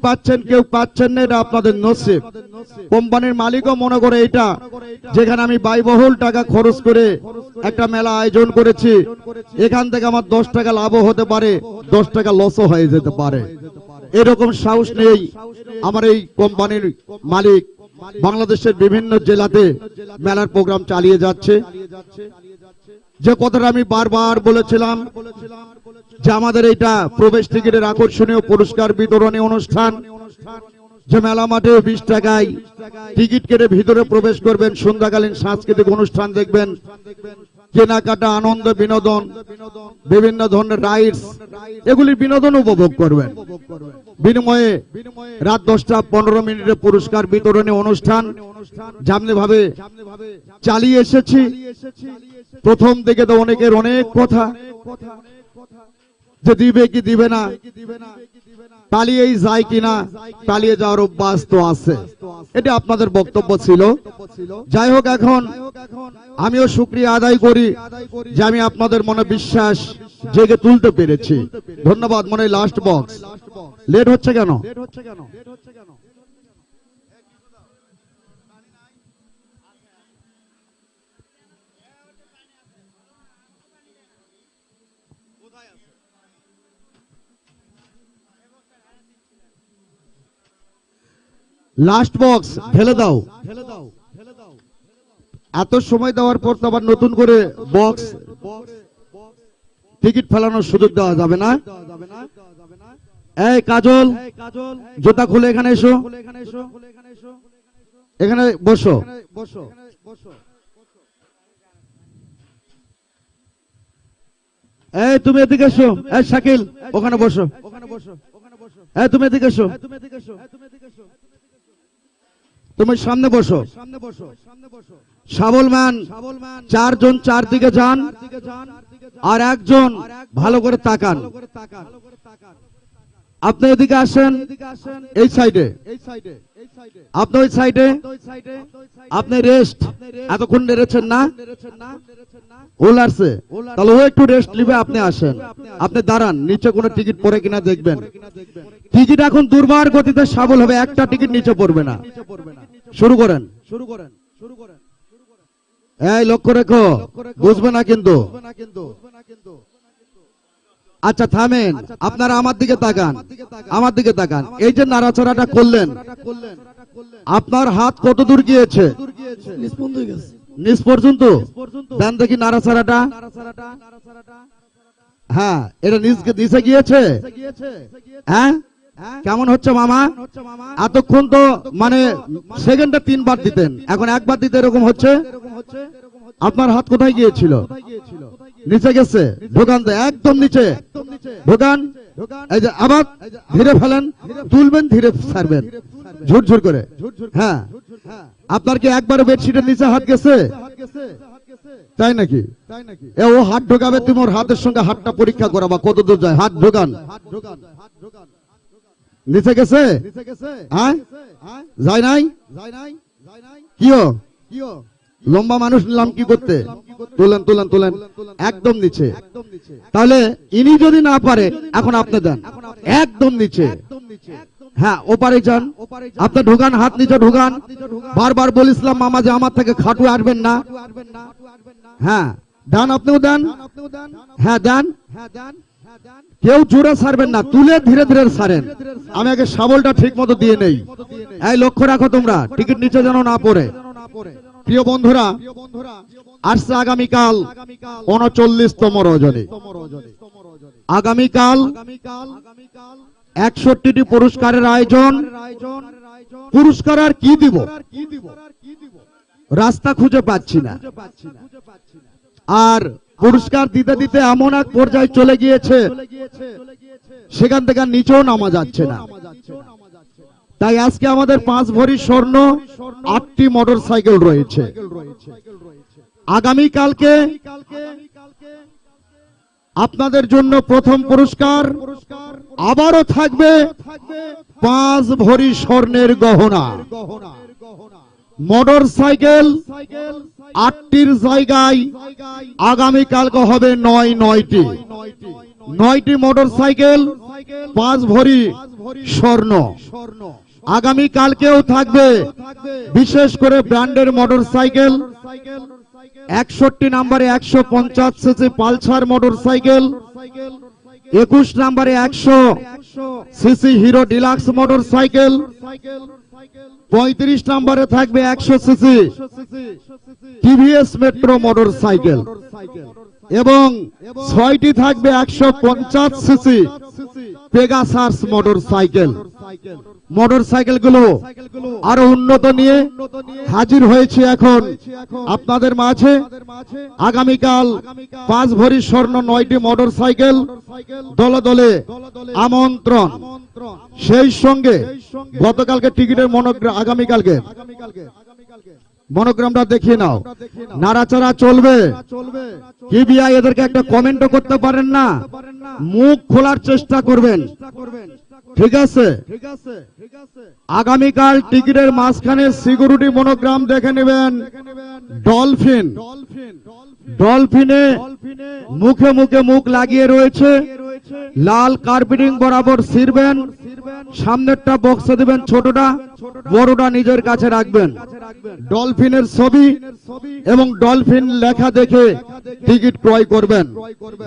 পাচ্ছেন না, এটা আপনাদের নসিব। কোম্পানির মালিকও মনে করে এটা, যেখানে আমি ব্যয়বহুল টাকা খরচ করে একটা মেলা আয়োজন করেছি, এখান থেকে আমার 10 টাকা লাভও হতে পারে, 10 টাকা লসও হয়ে যেতে পারে। এরকম সাহস নেই আমার এই কোম্পানির মালিক। বাংলাদেশের বিভিন্ন জেলাতে মেলার প্রোগ্রাম চালিয়ে যাচ্ছে। যে কথাটা আমি বারবার বলেছিলাম যে আমাদের এটা প্রবেশ টিকিটের আকর্ষণীয় পুরস্কার বিতরণী অনুষ্ঠান, যে মেলা মাঠে 20 টাকায় টিকিট কেটে ভিতরে প্রবেশ করবেন, সন্ধ্যাকালীন সাংস্কৃতিক অনুষ্ঠান দেখবেন, কেনাকাটা, আনন্দ, বিনোদন, বিভিন্ন ধরনের রাইডস, এগুলির বিনোদন উপভোগ করবেন। বিনিময়ে রাত 10:15 পুরস্কার বিতরণী অনুষ্ঠান যেমনি ভাবে চালিয়ে এসেছি। প্রথম দিকে তো অনেকের অনেক কথা যে দিবে কি দিবে না, পালিয়েই যায় কিনা, পালিয়ে যাওয়ার অভ্যাস তো আছে, এটা আপনাদের বক্তব্য ছিল। যাই হোক, এখন আমিও শুকরিয়া আদায় করি যে আমি আপনাদের মনে বিশ্বাস জেগে তুলতে পেরেছি। ধন্যবাদ। মনে লাস্ট বক্স লেট হচ্ছে কেন? লাস্ট বক্স ঢেলে দাও। এত সময় দেওয়ার পর তো আবার নতুন করে বক্স টিকিট ফেলানোর সুযোগ দেওয়া যাবে না। এই কাজল, জুতা খুলে এখানে এসো, এখানে বসো। এই তুমি এদিকে এসো। এই শাকিল, ওখানে বসো। এই তুমি এদিকে এসো, তুমি সামনে বসো। শাবল ম্যান 4 জন 4 দিকে যান, আর একজন ভালো করে তাকান। আপনি এদিকে আসেন, এই সাইডে, আপনি ওই সাইডে। আপনি রেস্ট, এতক্ষণ নেড়েছেন না, ওলারছে, তাহলে ও একটু রেস্ট নিবে, আপনি আসেন। আপনি দাঁড়ান, নিচে কোনো টিকিট পড়ে কিনা দেখবেন। টিকিট এখন দুর্বার গতিতে শাবল হবে, একটা টিকিট নিচে পড়বে না। শুরু করেন। এই লক্ষ্য রেখো, বুঝবে না কিন্তু। আচ্ছা থামেন, আপনারা আমার দিকে তাকান, আমার দিকে তাকান। এই যে নাড়াচাড়াটা করলেন, আপনার হাত কত দূর গিয়েছে? নিচ পর্যন্ত। দেন দেখি নাড়াচাড়াটা। হ্যাঁ, এটা নিচে গিয়েছে। হ্যাঁ, কেমন হচ্ছে মামা? এতক্ষণ তো মানে সেকেন্ডে 3 বার দিতেন, এখন 1 বার দিতে এরকম হচ্ছে। আপনার হাত কোথায় গিয়েছিল? নিচে গেছে। ঢোকান, একদম নিচে ঢোকান। এই যে আবার ধীরে ফেলেন, তুলবেন, ধীরে ছাড়বেন, ঝুরঝুর করে। হ্যাঁ, আপনার কি একবার বেডশিটের নিচে হাত গেছে? তাই নাকি? ও হাত ঢোকাবে, তুমি ওর হাতের সঙ্গে হাতটা পরীক্ষা করাবা কত দূর যায়। হাত ঢোকান। নিচে গেছে? হ্যাঁ, যায় নাই? কিও লম্বা মানুষ নিলাম কি করতে? তুলেন তুলেন তুলেন, একদম নিচে। তাহলে ইনি যদি না পারে, এখন আপনি দেন, একদম নিচে। হ্যাঁ, ওপারে যান, আপনি ঢোকান, হাত নিচে ঢোকান। বারবার বলিসলাম মামা যে আমার থেকে খাটু আসবেন না। হ্যাঁ, দেন, আপনিও দেন। হ্যাঁ দেন, কেউ জোরে ছাড়বেন না, তুলে ধীরে ধীরে ছাড়েন। আমি আগে শাবলটা ঠিক মতো দিয়ে নেই। এই লক্ষ্য রাখো তোমরা, টিকিট নিচে যেন না পড়ে। প্রিয় বন্ধুরা, আসছে আগামীকাল 39তম রজনী। আগামীকাল 61টি পুরস্কারের আয়োজন। পুরস্কার আর কি দিব, রাস্তা খুঁজে পাচ্ছি না। আর পুরস্কার দিতে দিতে এমন এক পর্যায়ে চলে গিয়েছে, সেখান থেকে নিচেও নামা যাচ্ছে না। তাই আজকে আমাদের 5 ভরি স্বর্ণ, 8টি মোটর সাইকেল রয়েছে। আগামীকালকে আপনাদের জন্য প্রথম পুরস্কার, আবারও থাকবে 5 ভরি স্বর্ণের গহনা। মোটর সাইকেল 8টির জায়গায় আগামীকালকে হবে 9টি। 9টি মোটর সাইকেল, 5 ভরি স্বর্ণ। আগামীকালকেও থাকবে বিশেষ করে ব্র্যান্ডের মোটর সাইকেল। 61 নম্বরে 150 সিসি পালসার মোটর সাইকেল, 21 নম্বরে 100 CC Hero Deluxe motor cycle, 35 নম্বরে থাকবে 100 CC TVS Metro motor cycle এবং 6টি থাকবে 150 CC Pegasus motor cycle. Motor সাইকেলগুলো আরো উন্নত নিয়ে হাজির হয়েছে এখন আপনাদের মাঝে। আগামীকাল 5 ভরি স্বর্ণ, 9টি মোটর সাইকেল, দলে দলে আমন্ত্রণ। সেই সঙ্গে গতকালকে টিকিটের মনোগ্রাম, আগামীকালকে মনোগ্রামটা দেখিয়ে নাও। নাড়াচাড়া চলবে। কি বিয়া, এদেরকে একটা কমেন্টও করতে পারেন না, মুখ খোলার চেষ্টা করবেন, ঠিক আছে? আগামীকাল টিকিটের মাঝখানে সিকিউরিটি মনোগ্রাম দেখে নেবেন। ডলফিন, ডলফিনে মুখে মুখে মুখ লাগিয়ে রয়েছে। লাল কার্পেটিং বরাবর ছিড়বেন, সামনেরটা বক্সে দিবেন, ছোটটা, বড়টা নিজের কাছে রাখবেন। ডলফিনের ছবি এবং ডলফিন লেখা দেখে টিকিট ক্রয় করবেন।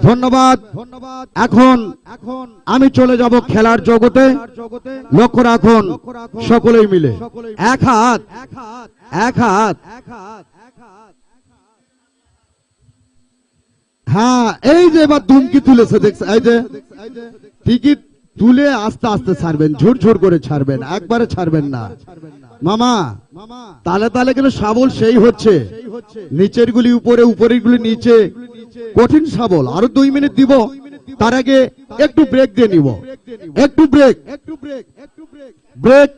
ধন্যবাদ। এখন আমি চলে যাব খেলার জগতে। লক্ষ্য রাখুন সকলেই মিলে, এক হাত, এক হাত। হ্যাঁ, এই যে এবার দুমকি তুলেছে, দেখছে, এই যে টিকিট তুলে আস্তে আস্তে ছাড়বেন, ঝুর ঝুর করে ছাড়বেন, একবারে ছাড়বেন না মামা। তালে তালে কিন্তু সাবল সেই হচ্ছে, নিচের গুলি উপরে, উপরের গুলি নিচে, কঠিন সাবল। আরো 2 মিনিট দিব, তার আগে একটু ব্রেক দিয়ে নিব। একটু ব্রেক, ব্রেক,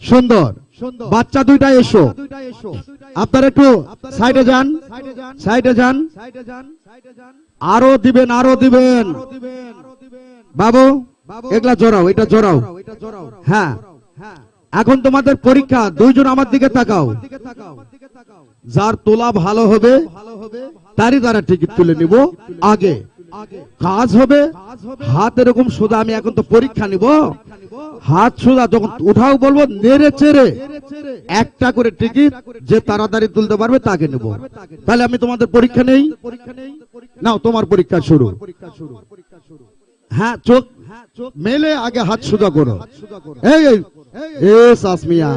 সুন্দর। বাচ্চা দুইটা এসো, আপনারা একটু সাইডে যান, সাইডে যান। আরো দিবেন, আরো দিবেন। বাবু এগুলা জড়াও, এটা জড়াও। হ্যাঁ, এখন তোমাদের পরীক্ষা। 2 জন আমার দিকে তাকাও। যার তোলা ভালো হবে তারই দ্বারা টিকিট তুলে নিব। আগে কাজ হবে হাত এরকম সোজা। আমি এখন তো পরীক্ষা নিব, হাত সোজা। যখন উঠাও বলবো নেড়ে চেড়ে একটা করে টিকিট যে তাড়াতাড়ি তুলতে পারবে তাকে নেব। তাহলে আমি তোমাদের পরীক্ষা নেই, নাও তোমার পরীক্ষা শুরু। হ্যাঁ, চোখ মেলে আগে হাত সোজা করো। এই সাসমিয়া,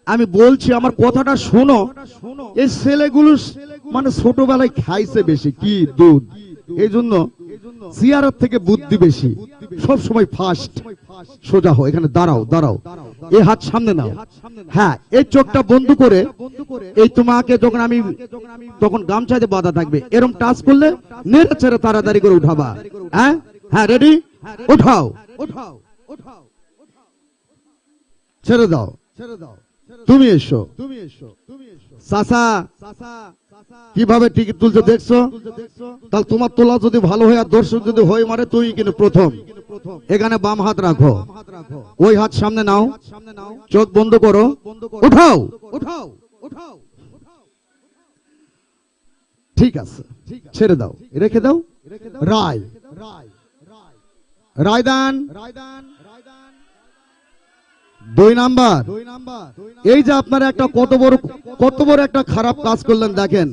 আমি বলছি আমার কথাটা শোনো। এই ছেলেগুলো মানে ছোটবেলায় খাইছে বেশি কি দুধ, এই জন্য সিয়ারত থেকে বুদ্ধি বেশি। সব সময় ফাস্ট। সোজা হো, এখানে দাঁড়াও, দাঁড়াও। এই হাত সামনে নাও। হ্যাঁ, এই চোখটা বন্ধ করে, এই তোমাকে যখন আমি তখন গামছাতে বাঁধা থাকবে, এরকম টাচ করলে নেড়ে ছেড়ে তাড়াতাড়ি করে উঠাবা। হ্যাঁ হ্যাঁ, রেডি? উঠাও, উঠাও, উঠাও, ছেড়ে দাও, ছেড়ে দাও। তুমি এসো, তুমি এসো, তুমি এসো। চাচা কিভাবে টিকিট তুলছে দেখছো? তাহলে তোমার তোলা যদি ভালো হয় আর দর্শক যদি হয় মারে, তুই কিন্তু প্রথম। এখানে বাম হাত রাখো, ওই হাত সামনে নাও, চোখ বন্ধ করো, উঠাও, উঠাও, উঠাও। ঠিক আছে, ছেড়ে দাও, রেখে দাও। রায়, রায়দান, 2 নাম্বার। এই যে আপনারা একটা কত বড় একটা খারাপ কাজ করলেন দেখেন।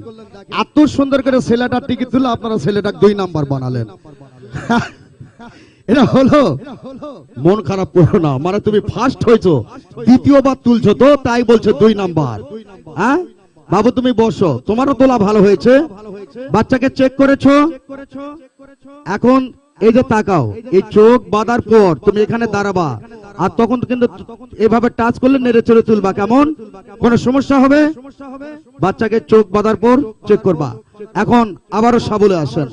এত সুন্দর করে ছেলেটার টিকিট তুলে আপনারা ছেলেটাকে 2 নাম্বার বানালেন। এটা হলো মন খারাপ করো না, মানে তুমি ফার্স্ট হয়েছো, দ্বিতীয়বার তুলছো তো তাই বলছে 2 নাম্বার। হ্যাঁ বাবু তুমি বসো, তোমারও তোলা ভালো হয়েছে, বাচ্চাকে চেক করেছো। এখন এই যে তাকাও, এই চোখ বাঁধার পর তুমি এখানে দাঁড়াবা, আর তখন কিন্তু এভাবে টাচ করলে নেড়ে চড়ে তুলবা, কেমন কোনো সমস্যা হবে? বাচ্চাকে চোখ বাঁধার পর চেক করবা। এখন আবারও সাবলে আসেন।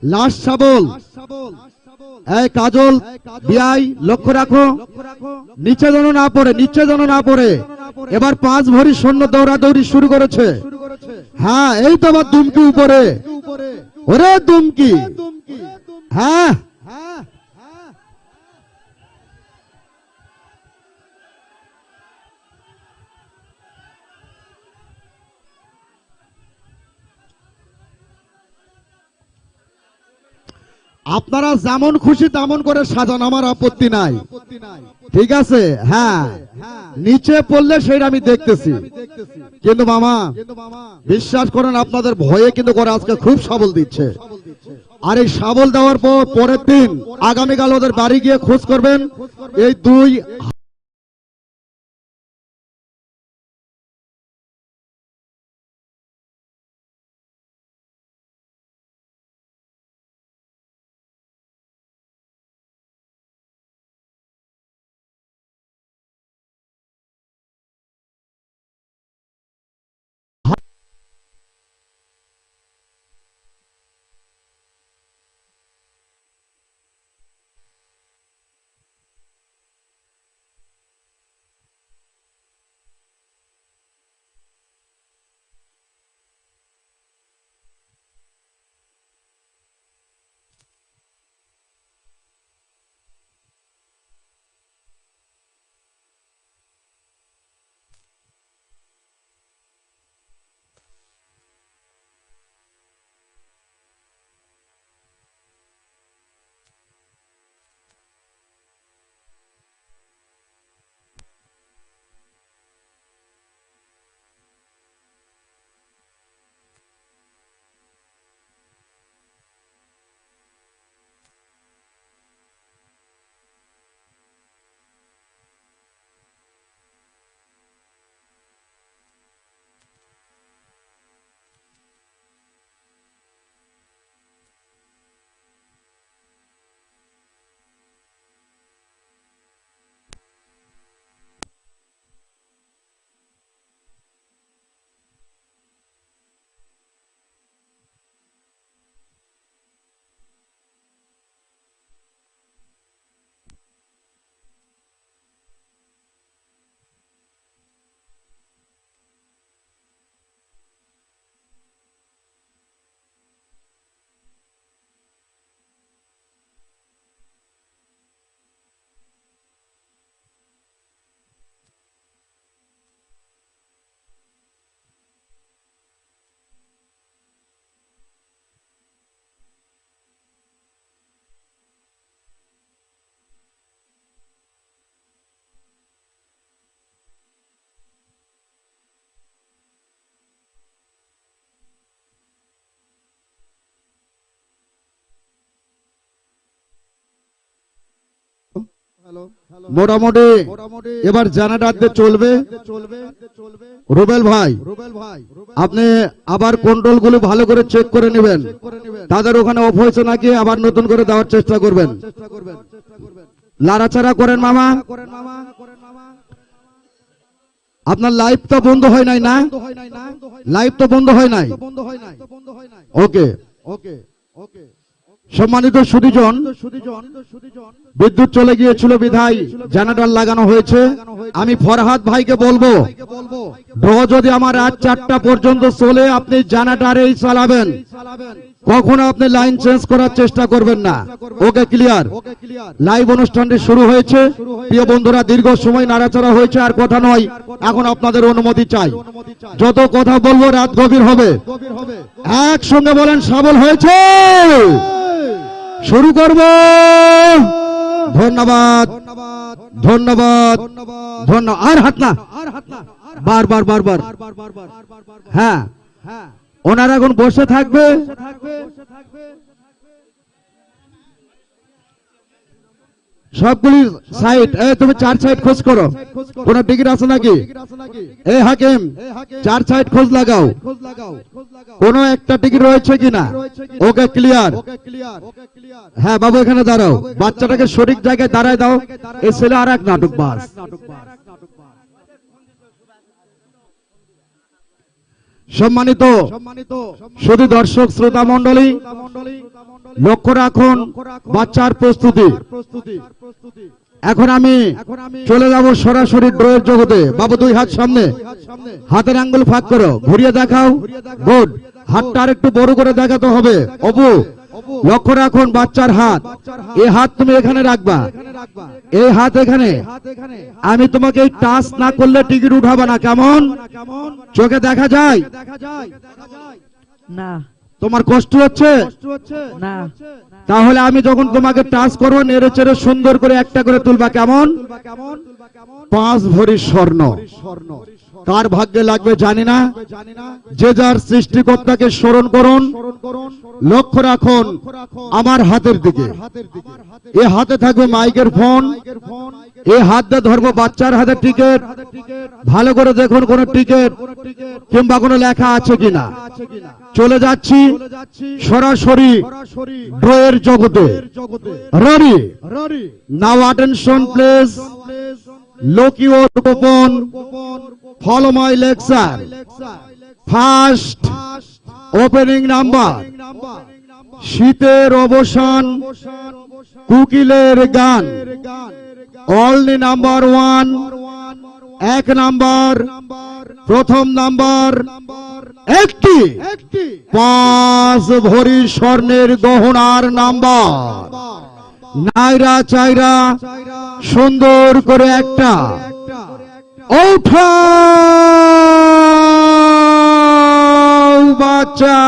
লাস্ট সাবল। এই কাজল বিআই লক্ষ্য রাখো, নিচে যেন না পড়ে, নিচে যেন না পড়ে। এবার 5 ভরি সৈন্য দৌড়াদৌড়ি শুরু করেছে। হ্যাঁ এই তো আবার দুমকি উপরে, ওরে দুমকি। হ্যাঁ আপনারা যেমন খুশি তেমন করে সাজান, আমার আপত্তি নাই, ঠিক আছে। হ্যাঁ নিচে পড়লে সেটা আমি দেখতেছি, কিন্তু মামা বিশ্বাস করেন আপনাদের ভয়ে কিন্তু করে আজকে খুব সবল দিচ্ছে। আর এই সবল দেওয়ার পর পরের দিন আগামীকাল ওদের বাড়ি গিয়ে খোঁজ করবেন এই 2। মোটামুটি এবার জানাটাতে চলবে। রুবেল ভাই আপনি আবার কন্ট্রোল গুলো ভালো করে চেক করে নেবেন, তাদের ওখানে অফ হয়েছে নাকি আবার নতুন করে দেওয়ার চেষ্টা করবেন। লাড়াচাড়া করেন মামা। আপনার লাইভ তো বন্ধ হয় নাই না? লাইভ তো বন্ধ হয় নাই। ওকে ওকে ওকে। সম্মানিত সুধীজন, বিদ্যুৎ চলে গিয়েছিল বিধায় জেনারেটর লাগানো হয়েছে। আমি ফরহাদ ভাইকে বলবো ড্র যদি আমার রাত 4টা পর্যন্ত চলে আপনি জেনারেটরেই চালাবেন, কখনো আপনি লাইন চেঞ্জ করার চেষ্টা করবেন না। Okay clear. লাইভ অনুষ্ঠানটি শুরু হয়েছে। প্রিয় বন্ধুরা দীর্ঘ সময় নাড়াচাড়া হয়েছে, আর কথা নয়, এখন আপনাদের অনুমতি চাই। যত কথা বলবো রাত গভীর হবে। একসঙ্গে বলেন সবল হয়েছে। শুরু করব। ধন্যবাদ ধন্যবাদ ধন্যবাদ। আর হাত না, বারবার বারবার। হ্যাঁ ওনারা এখন বসে থাকবে। সবগুলি সাইড, তুমি 4 সাইড খোঁজ করো, কোন টিকিট আছে নাকি? এই হাকিম 4 সাইড খোঁজ লাগাও, কোন একটা টিকিট রয়েছে কিনা। ওকে, ক্লিয়ার। হ্যাঁ বাবু, এখানে দাঁড়াও, বাচ্চাটাকে সঠিক জায়গায় দাঁড়ায় দাও। এই ছেলে আর এক নাটকবাজ। সম্মানিত শুধু দর্শক শ্রোতা মণ্ডলী, লক্ষ্য রাখুন বাচ্চার প্রস্তুতি। এখন আমি চলে যাব সরাসরি ড্রয়ের জগতে। বাবু 2 হাত সামনে, হাতের আঙ্গুল ফাঁক করো, ঘুরিয়ে দেখাও। গুড, হাতটা আর একটু বড় করে দেখাতে হবে। অপু, লক্ষ্য রাখুন বাচ্চার হাত। এই হাত তুমি এখানে রাখবা, এই হাত এখানে। আমি তোমাকে এই টাচ না করলে টিকিট উঠাবা না, কেমন? চোখে দেখা যায় না তোমার কষ্ট হচ্ছে না, তাহলে আমি যখন তোমাকে টাচ করবো নেড়ে চেড়ে সুন্দর করে একটা করে তুলবা, কেমন? 5 ভরি স্বর্ণ। কার ভাগ্যে লাগবে জানি না, যে যার সৃষ্টিকর্তাকে স্মরণ করুন। লক্ষ্য রাখুন আমার হাতের দিকে, এ হাতে থাকবে মাইকের ফোন, এ হাত দিয়ে ধরবো বাচ্চার হাতে টিকিট। ভালো করে দেখুন কোন টিকিট কিংবা কোনো লেখা আছে কিনা। চলে যাচ্ছি সরাসরি ড্রয়ের জগতে। Ready? Now attention please, look your coupon, follow my lecture. First opening number, শীতের অবসান, কুকিলের গান। only number 1, 1 নাম্বার, প্রথম নাম্বার, একটি 5 ভরি স্বর্ণের গহনার নাম্বার। নাইরা চাইরা সুন্দর করে একটা ওঠাও বাচ্চা।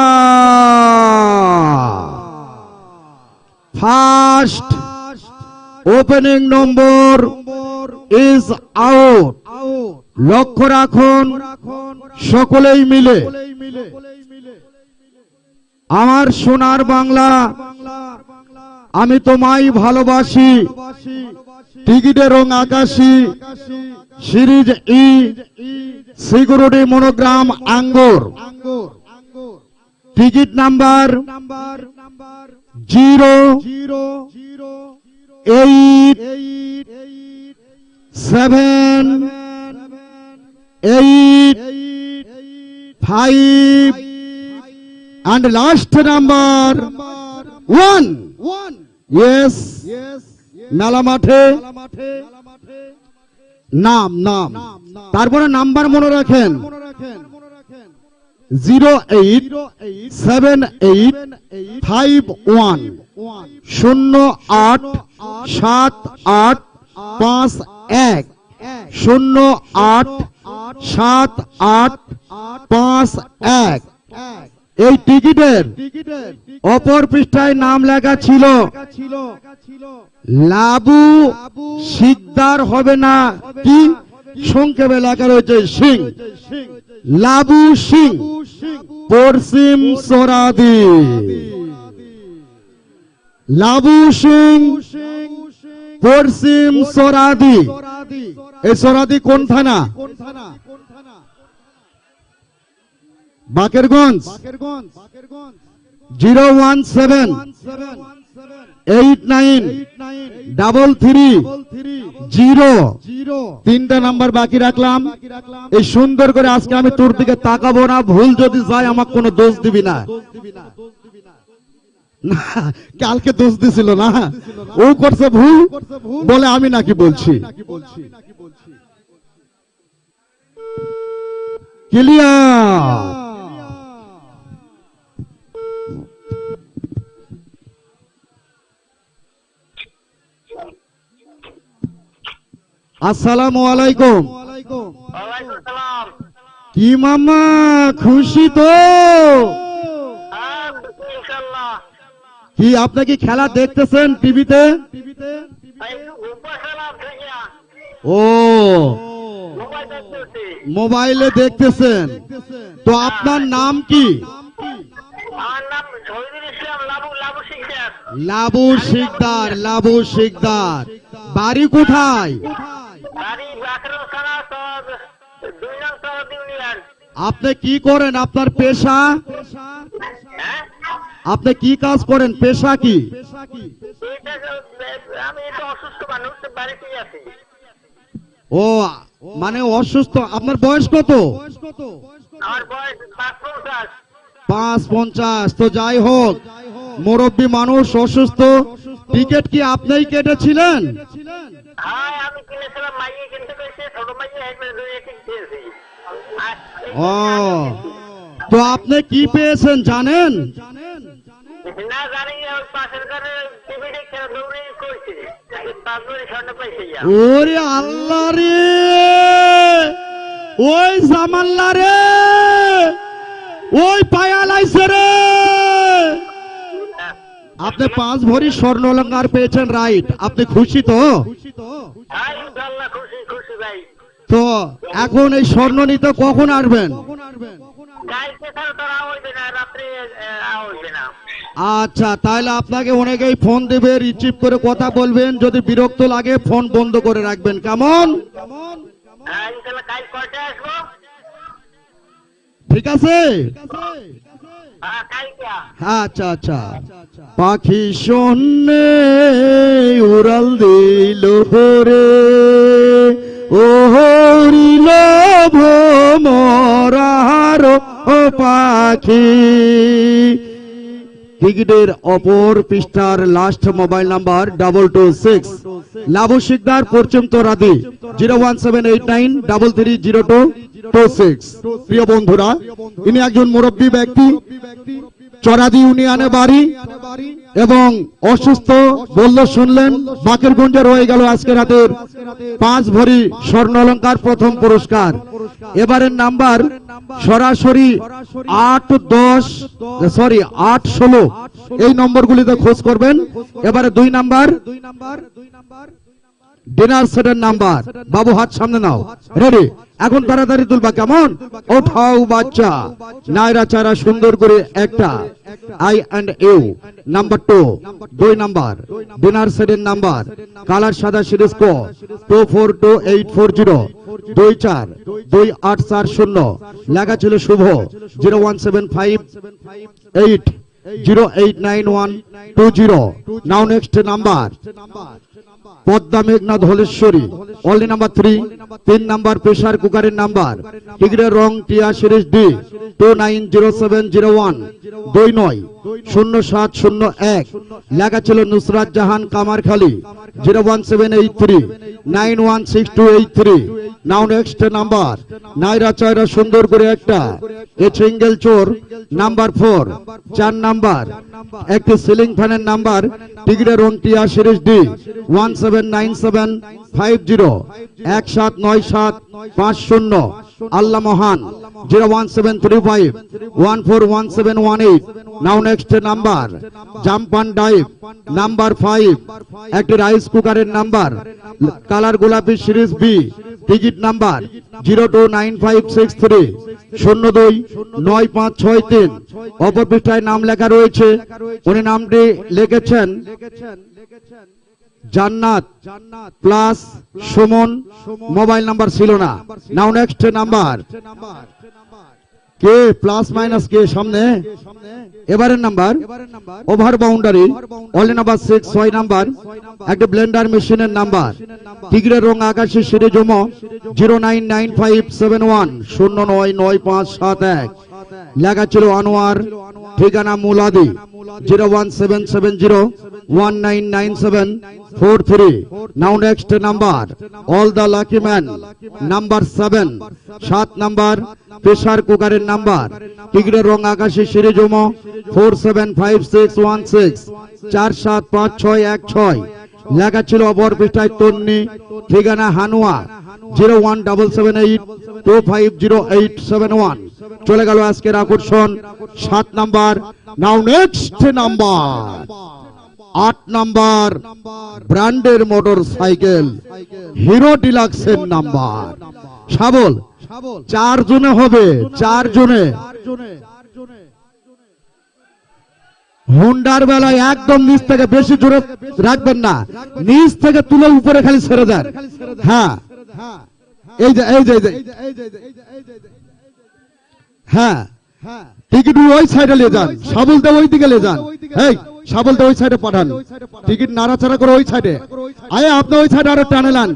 First opening number is out. লক্ষ্য রাখুন সকলেই মিলে। আমার সোনার বাংলা, আমি তোমায় ভালোবাসি, টিকিটের রং আকাশী, সিরিজ ই, সিকিউরিটি মনোগ্রাম আঙ্গুর। Ticket number 08785 and last number 1. Yes, মেলা মাঠে নাম নাম, তারপরে নাম্বার মনে রাখেন 08785 08785 08785 এই টিকিটের অপর পৃষ্ঠায় নাম লেখা ছিল লাবু শিকদার, হবে না কি সংক্ষেপে লেখা রয়েছে সিং, লাবু সিং পশ্চিম সোরাদি। লাবু সিং পশ্চিম সোরাদি। এই সোরাদি কোন থানা? বাকেরগঞ্জ। 017893330। 3টা নাম্বার বাকি রাখলাম। এই সুন্দর করে আজকে আমি তোর দিকে তাকাবো না, ভুল যদি যায় আমাকে কোনো দোষ দিবি না। কালকে দোষ দিছিল না, ও করছে ভুল বলে আমি নাকি বলছি। ক্লিয়ার? আসসালামু আলাইকুম। কি মামা খুশি তো? কি আপনি কি খেলা দেখতেছেন টিভিতে? ও মোবাইলে দেখতেছেন, তো আপনার নাম কি? আমার নাম শহীদুল ইসলাম লাবু লাবু শিকদার। লাবু শিকদার। লাবু শিকদার, বাড়ি কোথায়? বাড়ি বাকরল থানা, 2 নং সরদ ইউনিয়ন। আপনি কি করেন? আপনার পেশা? হ্যাঁ, আপনি কি কাজ করেন? পেশা কি? আমি এটা অসুস্থ মানুষ, বাড়িতেই আছি। ও মানে অসুস্থ। আপনার বয়স কত? আমার বয়স 55। 55। তো যাই হোক, মুরব্বী মানুষ অসুস্থ, টিকিট কি আপনিই কেটেছিলেন? হ্যাঁ, আমি কিনেছিলাম, মাইয়ে কিনতে কইছে, ছোট মাইয়ে একবার ধরে কিনতেছি। ও, তো আপনি কি পেয়েছেন জানেন? না জানি, ওই পাশের ঘরে টিভি দেখে দৌড়ে কইছে 5 ভরি স্বর্ণ পাইছে। ওরে আল্লাহ রে, ওই জামাল্লা রে, ওই পায়ালাইছে রে। আপনি 5 ভরি স্বর্ণ অলংকার পেয়েছেন, রাইট? আপনি খুশি তো? হ্যাঁ, ইনশাআল্লাহ খুশি খুশি ভাই। তো এখন এই স্বর্ণ নিতে কখন আসবেন? কালকে ছাড়া তো হইবে না, রাত্রে হইবে না। আচ্ছা, তাহলে আপনাকে অনেকেই ফোন দেবে, রিসিভ করে কথা বলবেন। যদি বিরক্ত লাগে ফোন বন্ধ করে রাখবেন, কেমন? হ্যাঁ, ইনশাআল্লাহ কাল কয়টায় আসবো? ঠিক আছে? হ্যাঁ, কালকে। আচ্ছা আচ্ছা। পাখি শূন্যে উড়াল দিল রে, ও হরিল ভোমরার ও পাখি। টিকিটের অপর পৃষ্ঠার last mobile number 226। Labu Sikdar, পশ্চিম তোরাদি, 01789330226। প্রিয় বন্ধুরা, ইনি একজন মুরব্বী ব্যক্তি, চরাদি ইউনিয়নে বাড়ি এবং অসুস্থ বলল শুনলেন। বাকেরগঞ্জে রয়ে গেল আজকে রাতের 5 ভরি স্বর্ণ অলংকার প্রথম পুরস্কার। এবারের নাম্বার সরাসরি 8-16 এই নম্বরগুলিতে খোঁজ করবেন। এবারে 2 নাম্বার ডিনার সেটের নাম্বার। বাবু হাত সামনে নাও, রেডি? এখন তাড়াতাড়ি তুলবা, কেমন? ওঠাও বাচ্চা, নাইরা চারা সুন্দর করে একটা I&U নাম্বার 2 নাম্বার ডিনার সেটের নাম্বার, কালার সাদা সিরিজ কো 242840 242840। লেখা ছিল শুভ 01758089120। নাও নেক্সট নাম্বার পদ্মা মেঘনা Dhaleshwari, only number 3 number pressure কুকারের নাম্বার। টিকিটের রং টিয়া সিরিজ D 290701 290701। লেখা ছিল নুসরাত জাহান কামারখালী 01783916283। নাও নেক্সট নাম্বার নাইরা চয়রা সুন্দর করে একটা এ সিঙ্গেল চোর নাম্বার 4 নাম্বার একটি সিলিং ফ্যানের নাম্বার। টিকিটের রং টিয়া সিরিজ D 179750 179750। আল্লাহ মহান 01735141718। নাও নেক্সট নাম্বার জাম্পান ডাইভ নাম্বার 5 একটি রাইস কুকারের নাম্বার, কালার গোলাপি সিরিজ B। Ticket number 029563 029563। অপর পৃষ্ঠায় নাম লেখা রয়েছে, উনি নামটি লিখেছেন জান্নাত প্লাস সুমন, মোবাইল নাম্বার ছিল না। নাও নেক্সট নাম্বার কে প্লাস মাইনাস কে সামনে। এবারের number over boundary, only number 6 number একটা ব্লেন্ডার মেশিনের নাম্বার। টিকিটের রং আকাশী সিরিজ 0995710999571। লেখা ছিল আনোয়ার, ঠিকানা Muladi 01770199743। Now next number all the lucky man number 7 number pressure কুকারের নাম্বার। টিকিটের রং আকাশী সিরিজ 475616 475616। লেখা ছিল অপর পৃষ্ঠায় তন্নি, ঠিকানা হানুয়া 01778250871। চলে গেল আজকের আকর্ষণ 7 নাম্বার। নাও নেক্সট নাম্বার 8 নাম্বার ব্র্যান্ডের মোটর সাইকেল হিরো ডিলাক্সের নাম্বার। শাবল 4 জনে হবে, 4 জনে। হুন্ডার বেলায় একদম নিচ থেকে বেশি জোরে রাখবেন না, নিচ থেকে তুলে উপরে খালি ছেড়ে দেন। হ্যাঁ এই যে হ্যাঁ টিকিট ওই সাইডে নিয়ে যান, শাবলটা ওই দিকে নিয়ে যান। এই শাবলটা ওই সাইডে পাঠান, টিকিট নাড়াচাড়া করে ওই সাইডে। আরে আপনি ওই সাইডে আরো টানেলান,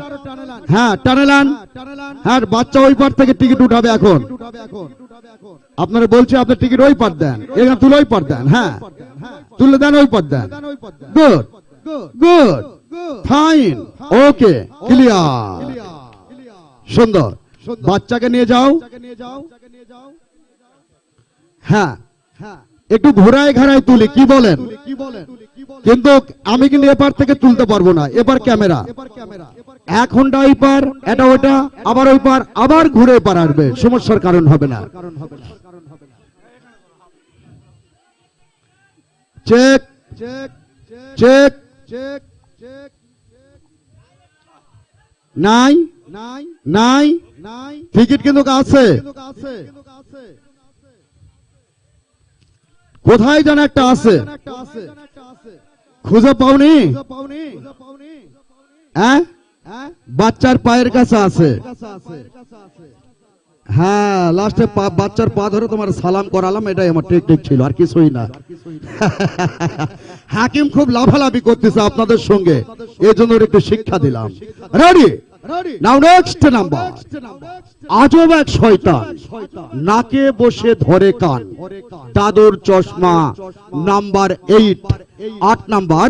হ্যাঁ টানেলান। হ্যাঁ বাচ্চা ওই পার থেকে টিকিট উঠাবে এখন। আপনারা বলছি আপনি টিকিট ওই পার দেন, এখানে তুলে ওই পার দেন। হ্যাঁ তুলে দেন, ওই পার দেন। Good good fine okay clear, সুন্দর। বাচ্চাকে নিয়ে যাও। হ্যাঁ একটু ঘোরায় ঘোরায় তুলি, কি বলেন? কিন্তু আমি কিন্তু এপার থেকে তুলতে পারবো না, এবার ক্যামেরা এক ঘন্টা ওই পার, এটা ওইটা, আবার ওই পার, আবার ঘুরে পার আসবে, সমস্যার কারণ হবে না। চেক চেক নাই নাই টিকিট কিন্তু আছে, কোথায় যেন একটা আছে, খুঁজে পাওনি? হ্যাঁ বাচ্চার পায়ের কাছে আছে। হ্যাঁ লাস্টে বাচ্চার পা ধরে তোমার সালাম করালাম, এটাই আমার টেকনিক ছিল, আর কিছুই না। হাকিম খুব লাফালাফি করতেছে আপনাদের সঙ্গে, এই জন্য একটু শিক্ষা দিলাম। Ready now next number. আজব এক শয়তান, নাকে বসে ধরে কান, দাদুর চশমা, নাম্বার 8, 8 নাম্বার,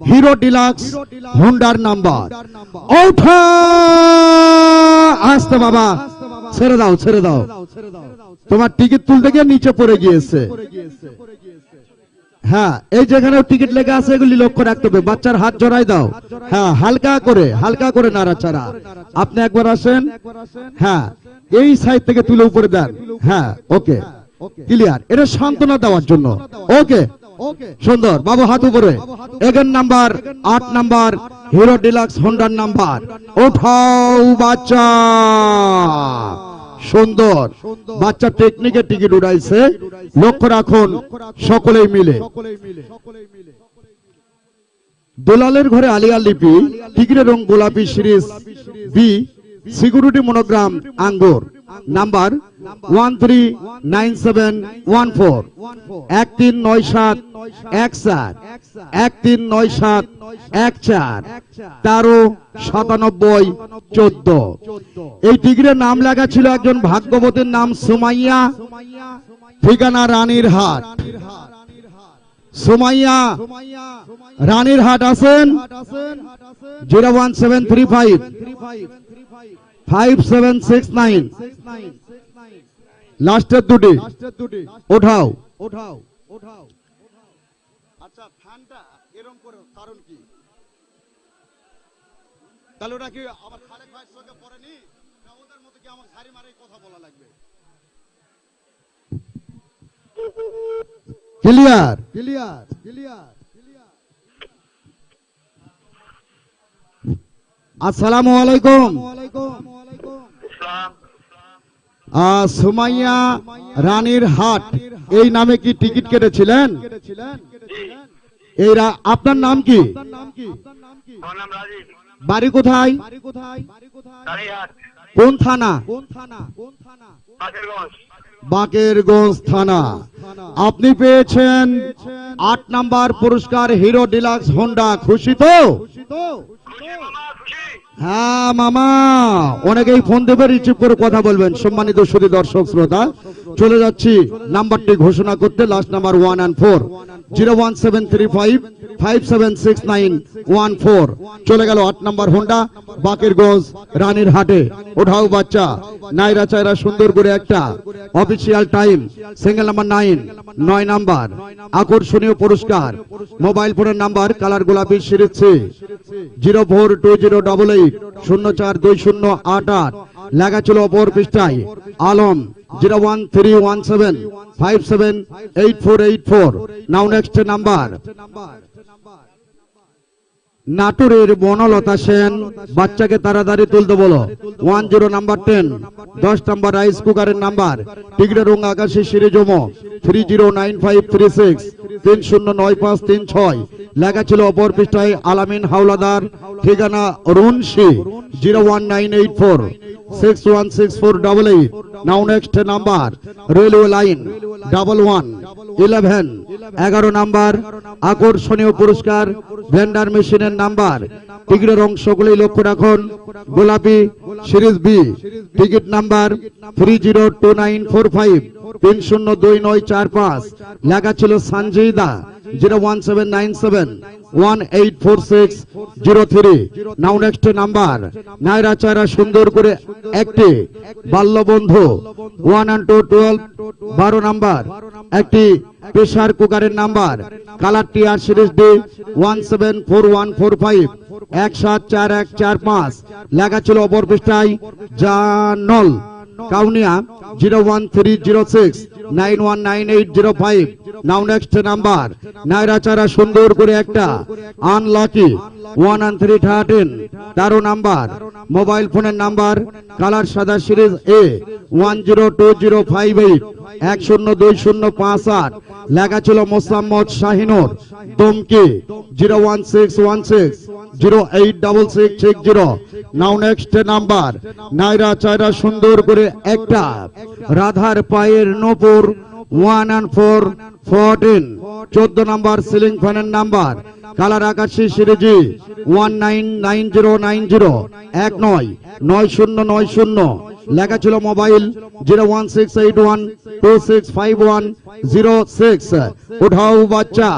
হিরো ডিলাক্স হোন্ডার নাম্বার। ওঠা আসতে বাবা, ছেড়ে দাও ছেড়ে দাও, তোমার টিকিট তুলতে গিয়ে নিচে পড়ে গিয়েছে। হ্যাঁ এই যেখানে টিকিট লেখা আছে এগুলি লক্ষ্য রাখতে হবে। বাচ্চার হাত জড়াই দাও, হ্যাঁ হালকা করে নাড়াচাড়া। আপনি একবার আসেন, হ্যাঁ এই সাইড থেকে তুলে উপরে দেন। হ্যাঁ ওকে ক্লিয়ার, এটা সান্ত্বনা দেওয়ার জন্য। ওকে সুন্দর বাবু, হাত উপরে। 11 নাম্বার 8 নাম্বার হিরো ডিলাক্স হোন্ডার নাম্বার। ওঠাও বাচ্চা, সুন্দর বাচ্চা টেকনিকে টিকিট উড়াইছে, লক্ষ্য রাখুন সকলেই মিলে। দোলালের ঘরে আলিয়া লিপি, টিকিটের রং গোলাপি, সিরিজ বি, সিকিউরিটি মনোগ্রাম আঙ্গুর, নাম্বার 139714, 139714, 139714, 139714। এই টিকিটের নাম লেখা ছিল একজন ভাগ্যবতীর নাম সুমাইয়া, ঠিকানা রানীর হাট। সুমাইয়া রানীর হাট আছেন? 01735 5769, লাস্টের দুটি। ওঠাও আচ্ছা ফ্যানটা এরকম করে কারণ কি? তাহলে ওটা কি আবার খালেক ভাইয়ের সঙ্গে পড়েনি না ওদের মতো কি আমার সারি মারে কথা বলা লাগবে? Clear clear clear. আসসালামু আলাইকুম। সুমাইয়া রানীর হাট এই নামে কি টিকিট কেটেছিলেন? আপনার নাম কি? বাড়ি কোথায়? কোন থানা? বাকেরগঞ্জ থানা। আপনি পেয়েছেন 8 নাম্বার পুরস্কার হিরো ডিলাক্স হোন্ডা, খুশি তো? হ্যাঁ মামা, অনেকেই ফোন দেবে, রিসিভ করে কথা বলবেন। সম্মানিত সুধী দর্শক শ্রোতা, চলে যাচ্ছি নাম্বারটি ঘোষণা করতে। Last number 1 and 4, 01735 576914। চলে গেল 8 নাম্বার হোন্ডা, বাকেরগঞ্জ রানীর হাটে। ওঠাও বাচ্চা, নাইরা চাইরা সুন্দর করে একটা। Official time single number 9, 9 number. আকর্ষণীয় পুরস্কার মোবাইল ফোনের নাম্বার কালার গোলাপি, সিরিজ সি, 042088 042088। লেখা ছিল অপর পৃষ্ঠায় আলম 01317 578484। নাও নেক্সট নাম্বার নাটোরের বনলতা সেন, বাচ্চাকে তাড়াতাড়ি তুলতে বলো। 10 নাম্বার 10, 10 নাম্বার রাইস কুকারের নাম্বার, টিগরে রং আকাশী সিঁড়ি জমো 309536 309536, লেখা ছিল অপর পৃষ্ঠায় আলামিন হাওলাদার, ঠিকানা Runshi 01984 616488। Now next number railway line 1111 11 number আকর্ষণীয় পুরস্কার ভেন্ডার মেশিনের নাম্বার, টিকিটের অংশ সকলেই লক্ষ্য রাখুন। গোলাপি সিরিজ বি, টিকিট নাম্বার 302945 302945, লেখা ছিল সঞ্জয়দা 01797 184603। নাও নেক্সট নাম্বার নাইরা চায়রা সুন্দর করে একটি বাল্যবন্ধু 1 and 2 12 12 নাম্বার, একটি প্রেসার কুকারের নাম্বার, কালার টিআর সিরিজ ডি 174145 174145, লেখা ছিল অপর পৃষ্ঠায় জানল কাউনিয়া 01306 919805। নাও নেক্সট নাম্বার নাইরা চারা সুন্দর করে একটা আনলাকি 1 and 313 13 নাম্বার, মোবাইল ফোনের নাম্বার কালার সাদা সিরিজ এ 102058 102058, লেখা ছিল মোসাম্মদ শাহিনুর দমকি 01616 086660। নাও নেক্সট নাম্বার নাইরা চায়রা সুন্দর করে একটা রাধার পায়ের নপুর 1 and 414 14 নাম্বার সিলিং ফ্যানের নাম্বার, কালার আকাশী সিরিজি 199090 199090, লেখা ছিল মোবাইল 01681265106। উঠাও বাচ্চা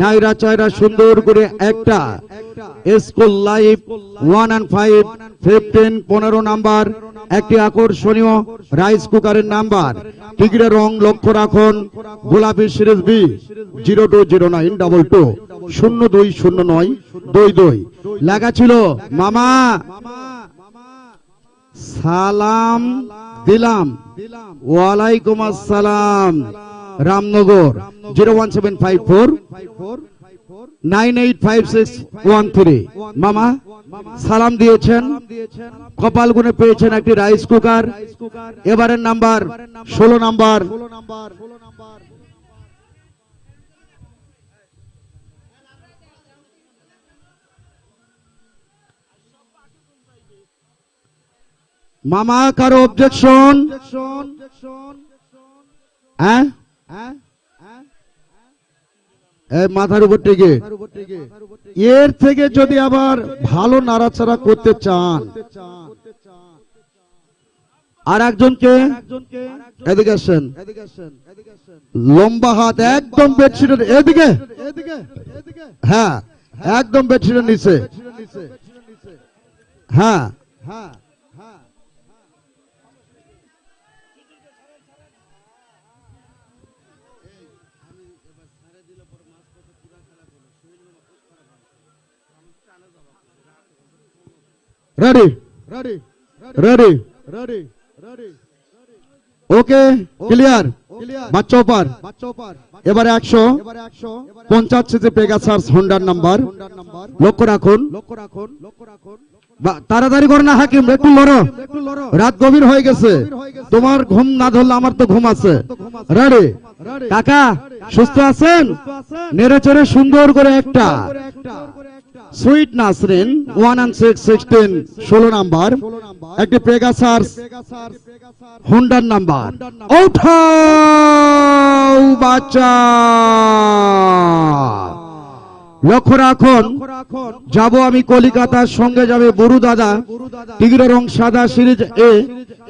নাইরা চায়রা সুন্দর করে একটা স্কুল লাইফ 1 and 5 15 15 নাম্বার, একটি আকর্ষণীয় রাইস কুকারের নাম্বার, টিকিটের রং লক্ষ্য রাখুন। গোলাপি সিরিজ বি 020922 020922, লেখা ছিল মামা সালাম দিলাম ওয়ালাইকুম আসসালাম, রামনগর 01754 985613। মামা সালাম দিয়েছেন, কপাল গুনে পেয়েছেন একটি রাইস কুকার। এবারের নাম্বার 16 নাম্বার মামা কারো অবজেকশন? হ্যাঁ, মাথার উপর টিকে এর থেকে যদি আবার ভালো নাড়াচাড়া করতে চান, আর একজনকে এদিকে আসেন, লম্বা হাত একদম বেডশিটের এদিকে, হ্যাঁ একদম বেডশিটের নিচে, হ্যাঁ রেডি রেডি ওকে ক্লিয়ার। বাচ্চা পার এবারে 150 সিসি পেগাসাস হোন্ডার নাম্বার, লক্ষ্য রাখুন। তাড়াতাড়ি করে না হাকিম, একটু লড়ো, রাত গভীর হয়ে গেছে, তোমার ঘুম না ধরলে আমার তো ঘুম আছে। রেডি কাকা, সুস্থ আছেন? নেড়ে চেড়ে সুন্দর করে একটা সুইট নাসরিন 1 and 616 16 নাম্বার, একটি পেগাসাস হোন্ডার নাম্বার। ওঠাও বাচ্চা, লক্ষ্য রাখুন। যাব আমি কলিকাতার সঙ্গে যাবে বরু দাদা, টিকিটের রং সাদা সিরিজ এ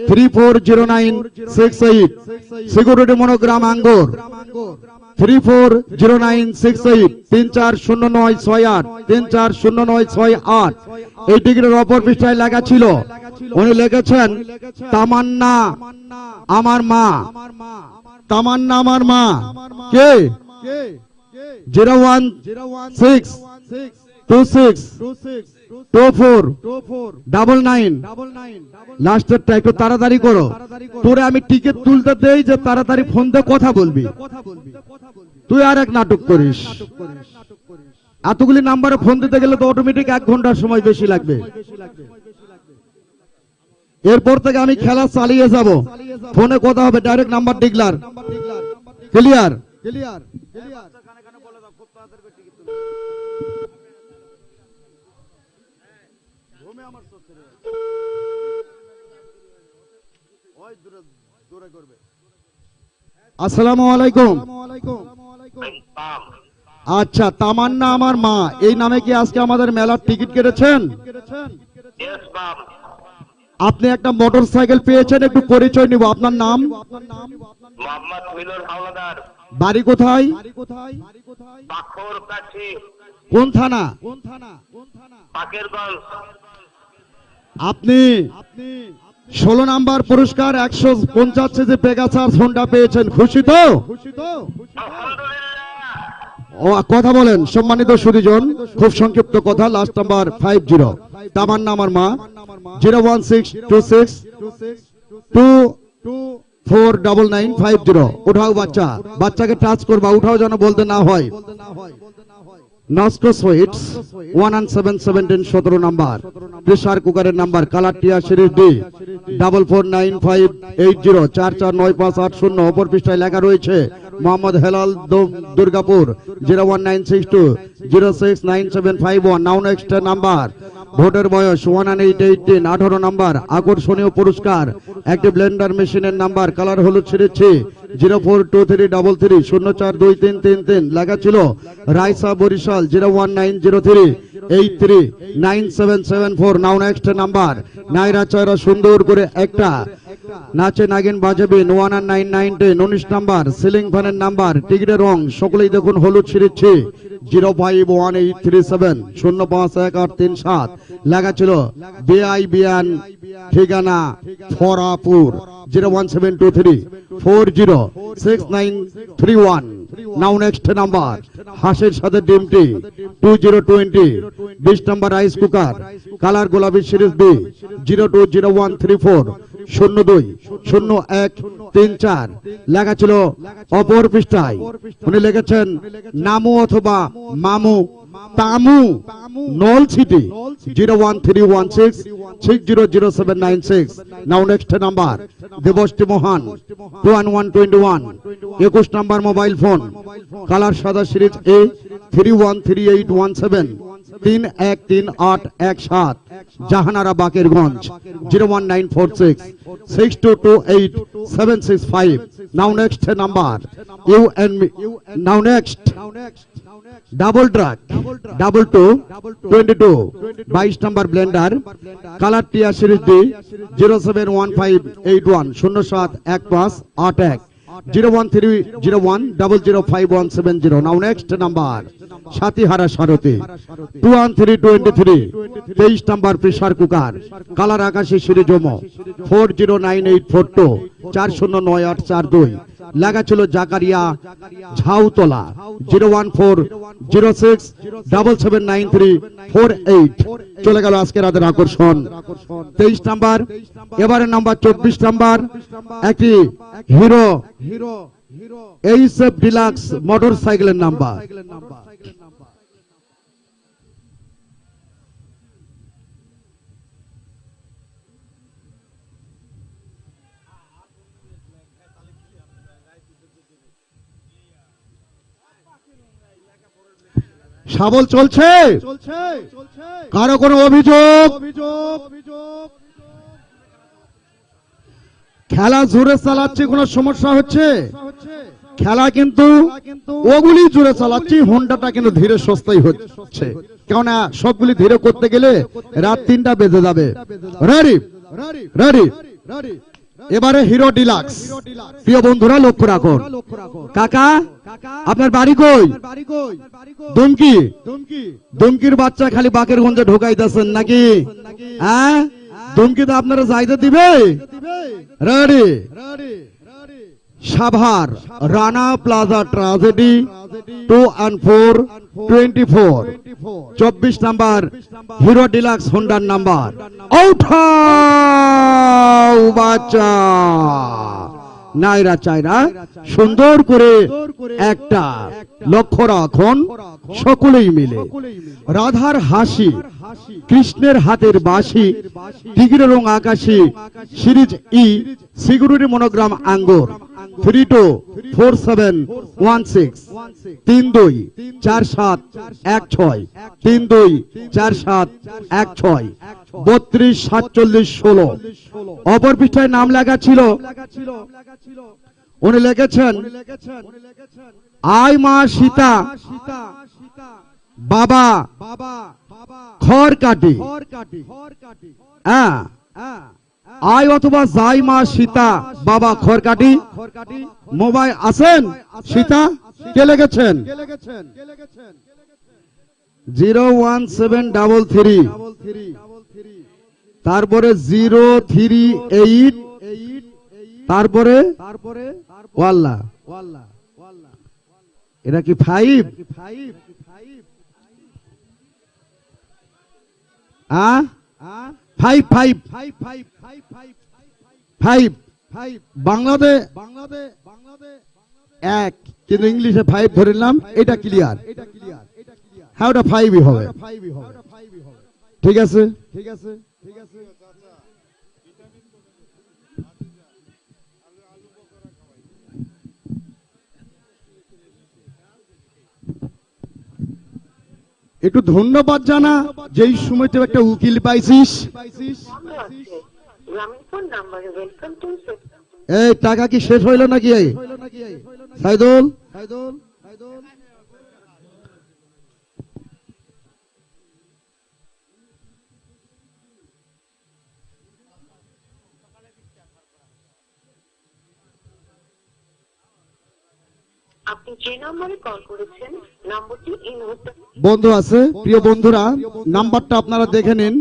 340968, সিকিউরিটি মনোগ্রাম আঙ্গুর 340968 340968 340968। এই টিকিটের অপর পৃষ্ঠায় লেখা ছিল, উনি লিখেছেন তামান্না আমার মা, তামান্না আমার মা। কে? 016262499 লাস্টেরটা একটু তাড়াতাড়ি করো, তোরে আমি টিকিট তুলতে দেই যে তাড়াতাড়ি ফোন দিয়ে কথা বলবি, তুই আর এক নাটক করিস। এতগুলি নাম্বারে ফোন দিতে গেলে তো অটোমেটিক 1 ঘন্টার সময় বেশি লাগবে। এরপর থেকে আমি খেলা চালিয়ে যাব, ফোনে কথা হবে, ডাইরেক্ট নাম্বার ডিক্লার। ক্লিয়ার? আসসালামু আলাইকুম। আচ্ছা, তামান্না আমার মা, এই নামে কি আজকে আমাদের মেলার টিকিট কেটেছেন? ইয়েস বাপ। আপনি একটা মোটর সাইকেল পেয়েছেন, একটু পরিচয় নিব। আপনার নাম? মোহাম্মদ মিলন হাওলাদার, বাড়ি কোথায়? পাখর কাছি, কোন থানা? পাকেরগঞ্জ। আপনি 16 নাম্বার পুরস্কার 150 সিসি পেগাসাস হোন্ডা পেয়েছেন, খুশি তো? আলহামদুলিল্লাহ। ও কথা বলেন সম্মানিত সুধীজন, খুব সংক্ষিপ্ত কথা। লাস্ট নাম্বার 50, তামান্না আমার মা, 01626249950। উঠাও বাচ্চা, বাচ্চাকে টাচ করবা, উঠাও যেন বলতে না হয়। নস্কো সুইটস 11717 17 নাম্বার, প্রেসার কুকারের নাম্বার, কালার টিয়া সিরিজ ডি 449580 449580। অপর পৃষ্ঠায় লেখা রয়েছে মোহাম্মদ হেলাল দুর্গাপুর 01962069751। নাও নেক্সট নাম্বার, ভোটের বয়স 1818, 18 নাম্বার, আকর্ষণীয় পুরস্কার একটি ব্লেন্ডার মেশিনের নাম্বার, কালার হলুদ সিরিজ 042333 লেখা ছিল রাইসা বরিশাল 01903839774। নাও নেক্সট নাম্বার, নাইরা চয়রা সুন্দর করে একটা নাচে নাগিন বাজাবে 1999 19 নাম্বার, সিলিং ফ্যানের নাম্বার, টিকিটের রং সকলেই দেখুন হলুদ সিরিজ 051837 051837 লেখা ছিল বিআইবিআন, ঠিকানা ফরাপুর 01723406931। নাও নেক্সট নাম্বার, হাঁসের সাথে ডিমটি 2020 20 নাম্বার, রাইস কুকার, কালার গোলাপি সিরিজ বি 020134020134 লেখা ছিল। অপর পৃষ্ঠায় উনি লিখেছেন নামু অথবা মামু তামু নল সিটি 01316600796। Now next number, Debashree Mohan 21121 21 number mobile phone, colour সাদা series A 313817 313817 Jahanara Bakerganj 0194662287665। Now next number, you and me. Now next double truck 2222 22 number blender, colour টিয়া series D 0715810711581 01301005170। Now next number, সাতিহারা সারথী 21323 23 নাম্বার, প্রেসার কুকার, কালার আকাশী সিরিজ ওমো 409842 409842 লেখা ছিল জাকারিয়া ঝাউতলা 01406779348। চলে গেল আজকে রাতের আকর্ষণ 23 নাম্বার। এবারে নাম্বার 24 নাম্বার, একটি হিরো এইচএফ ডিলাক্স মোটর সাইকেলের নাম্বার। সাবল চলছে, কারো কোনো অভিযোগ? খেলা জোরে চালাচ্ছি, কোনো সমস্যা হচ্ছে? খেলা কিন্তু ওগুলি জোরে চালাচ্ছি, হোন্ডাটা কিন্তু ধীরে সস্তাই হচ্ছে, কেননা সবগুলি ধীরে করতে গেলে রাত 3টা বেজে যাবে। Ready ready. এবারে হিরো ডিলাক্স, প্রিয় বন্ধুরা লক্ষ্য রাখুন। কাকা আপনার বাড়ি কই? দুমকি। দুমকির বাচ্চা খালি বাকেরগঞ্জে ঢোকাইতেছেন নাকি? হ্যাঁ, দুমকিতে আপনারা যাইতে দিবে? Ready. Savar Rana plaza tragedy 2 and 4 24 24 number, Hero Deluxe হোন্ডার নাম্বার। উঠাও বাচ্চা, নাইরা চায়রা সুন্দর করে একটা, লক্ষ্য রাখুন সকলেই মিলে। রাধার হাসি, কৃষ্ণের হাতের বাঁশি, টিগির রং আকাশি, সিরিজ ই, সিকিউরিটি মনোগ্রাম আঙ্গুর, 324716 324716 324716 324716। অপর পৃষ্ঠায় নাম লেখা ছিল, উনি লিখেছেন আই মা সীতা বাবা খড় কাটি। হ্যাঁ, আই অথবা যাই মা সীতা বাবা খড় কাটি। মোবাইল আছেন সীতা? কে লিখেছেন? 01733, তারপরে 038, তারপরে ওয়াল্লা। এটা কি 5? বাংলাদেশ 1, কিন্তু ইংলিশে 5 ধরলাম, এটা ক্লিয়ার। হ্যাঁ, ওটা 5ই হবে। ঠিক আছে। একটু ধন্যবাদ জানা, যেই সময়তে একটা উকিল পাইছিস। এই টাকা কি শেষ হইল নাকি? সাইদুল, আপনি যে নম্বরে কল করেছেন নম্বরটি এই মুহূর্তে বন্ধু আছে। প্রিয় বন্ধুরা, নাম্বারটা আপনারা দেখে নিন।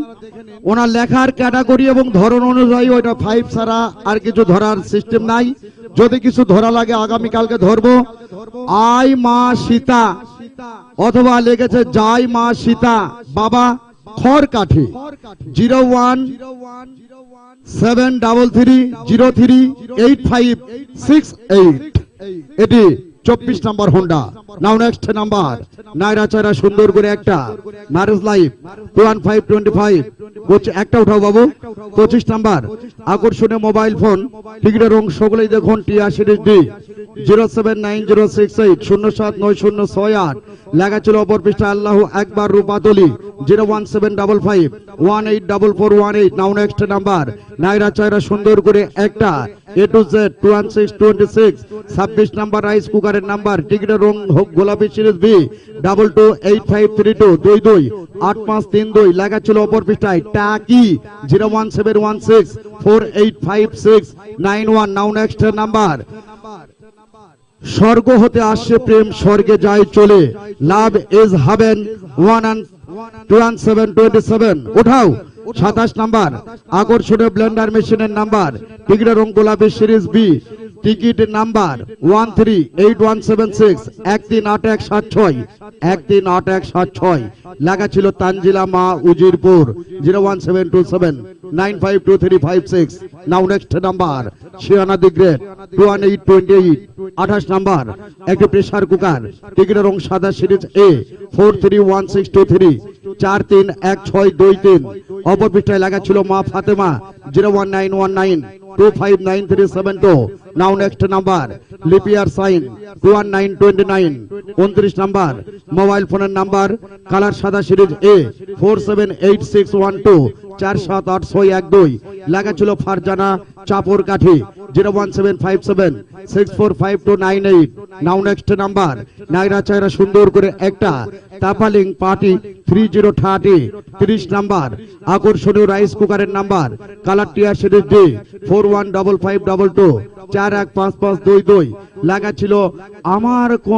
ওনার লেখার ক্যাটাগরি এবং ধরন অনুযায়ী ওইটা 5 ছাড়া আর কিছু ধরার সিস্টেম নাই। যদি কিছু ধরা লাগে আগামীকালকে ধরবো। আই মা সীতা অথবা লেগেছে যাই মা সীতা বাবা খড় কাঠি। 01733038568। এটি 24 নম্বর হোন্ডা। নাও নেক্সট নাম্বার, নাইরা চায়রা সুন্দর করে একটা ম্যারেজ লাইফ 21525 বলছে একটা উঠাও বাবু। 25 নাম্বার আকর্ষণীয় মোবাইল ফোন, টিকিটের রং সকলেই দেখুন টিয়া সিরিজ ডি 07906807968। লেখা ছিল অপর পৃষ্ঠা আল্লাহু আকবার রূপাতলি 01755184418। নাও নেক্সট নাম্বার, নাইরা চায়রা সুন্দর করে একটা A to Z 21626। 26 number rice কুকারের নাম্বার, টিকিটের রং হোক গোলাপি সিরিজ বি 228532228532। লেখা ছিল অপর পৃষ্ঠায় টাকি 01716485691। নাও নেক্সট নাম্বার, স্বর্গ হতে আসছে প্রেম স্বর্গে যায় চলে, লাভ ইজ হাভেন 11727। উঠাও। 27 নাম্বার আকর্ষণীয় ব্লেন্ডার মেশিনের নাম্বার, টিকিটের রং গোলাপি সিরিজ বি, টিকিট নাম্বার 138176 138176 138176। লেখা ছিল তানজিলা মা উজিরপুর 01727952356। নাও নেক্সট নাম্বার, শিয়ানা দি গ্রেট 21828। 28 নাম্বার একটি প্রেসার কুকার, টিকিটের রং সাদা সিরিজ এ 431623 431623। অপর পৃষ্ঠায় লেখা ছিল মা ফাতেমা 01919259372। নাও নেক্সট নাম্বার, লিপিয়ার সাইন 21929। 29 নাম্বার মোবাইল ফোনের নাম্বার, কালার সাদা সিরিজ এ 478612 478612। লেখা ছিল ফারজানা চাপর কাঠি 01757645298। নাও নেক্সট নাম্বার, নাইরা চায়রা সুন্দর করে একটা তাপালিং পার্টি 3030। 30 নাম্বার আকর্ষণীয় রাইস কুকারের নাম্বার, কালার টিয়া সিরিজ ডি 415522 415522। লেখা ছিল আমার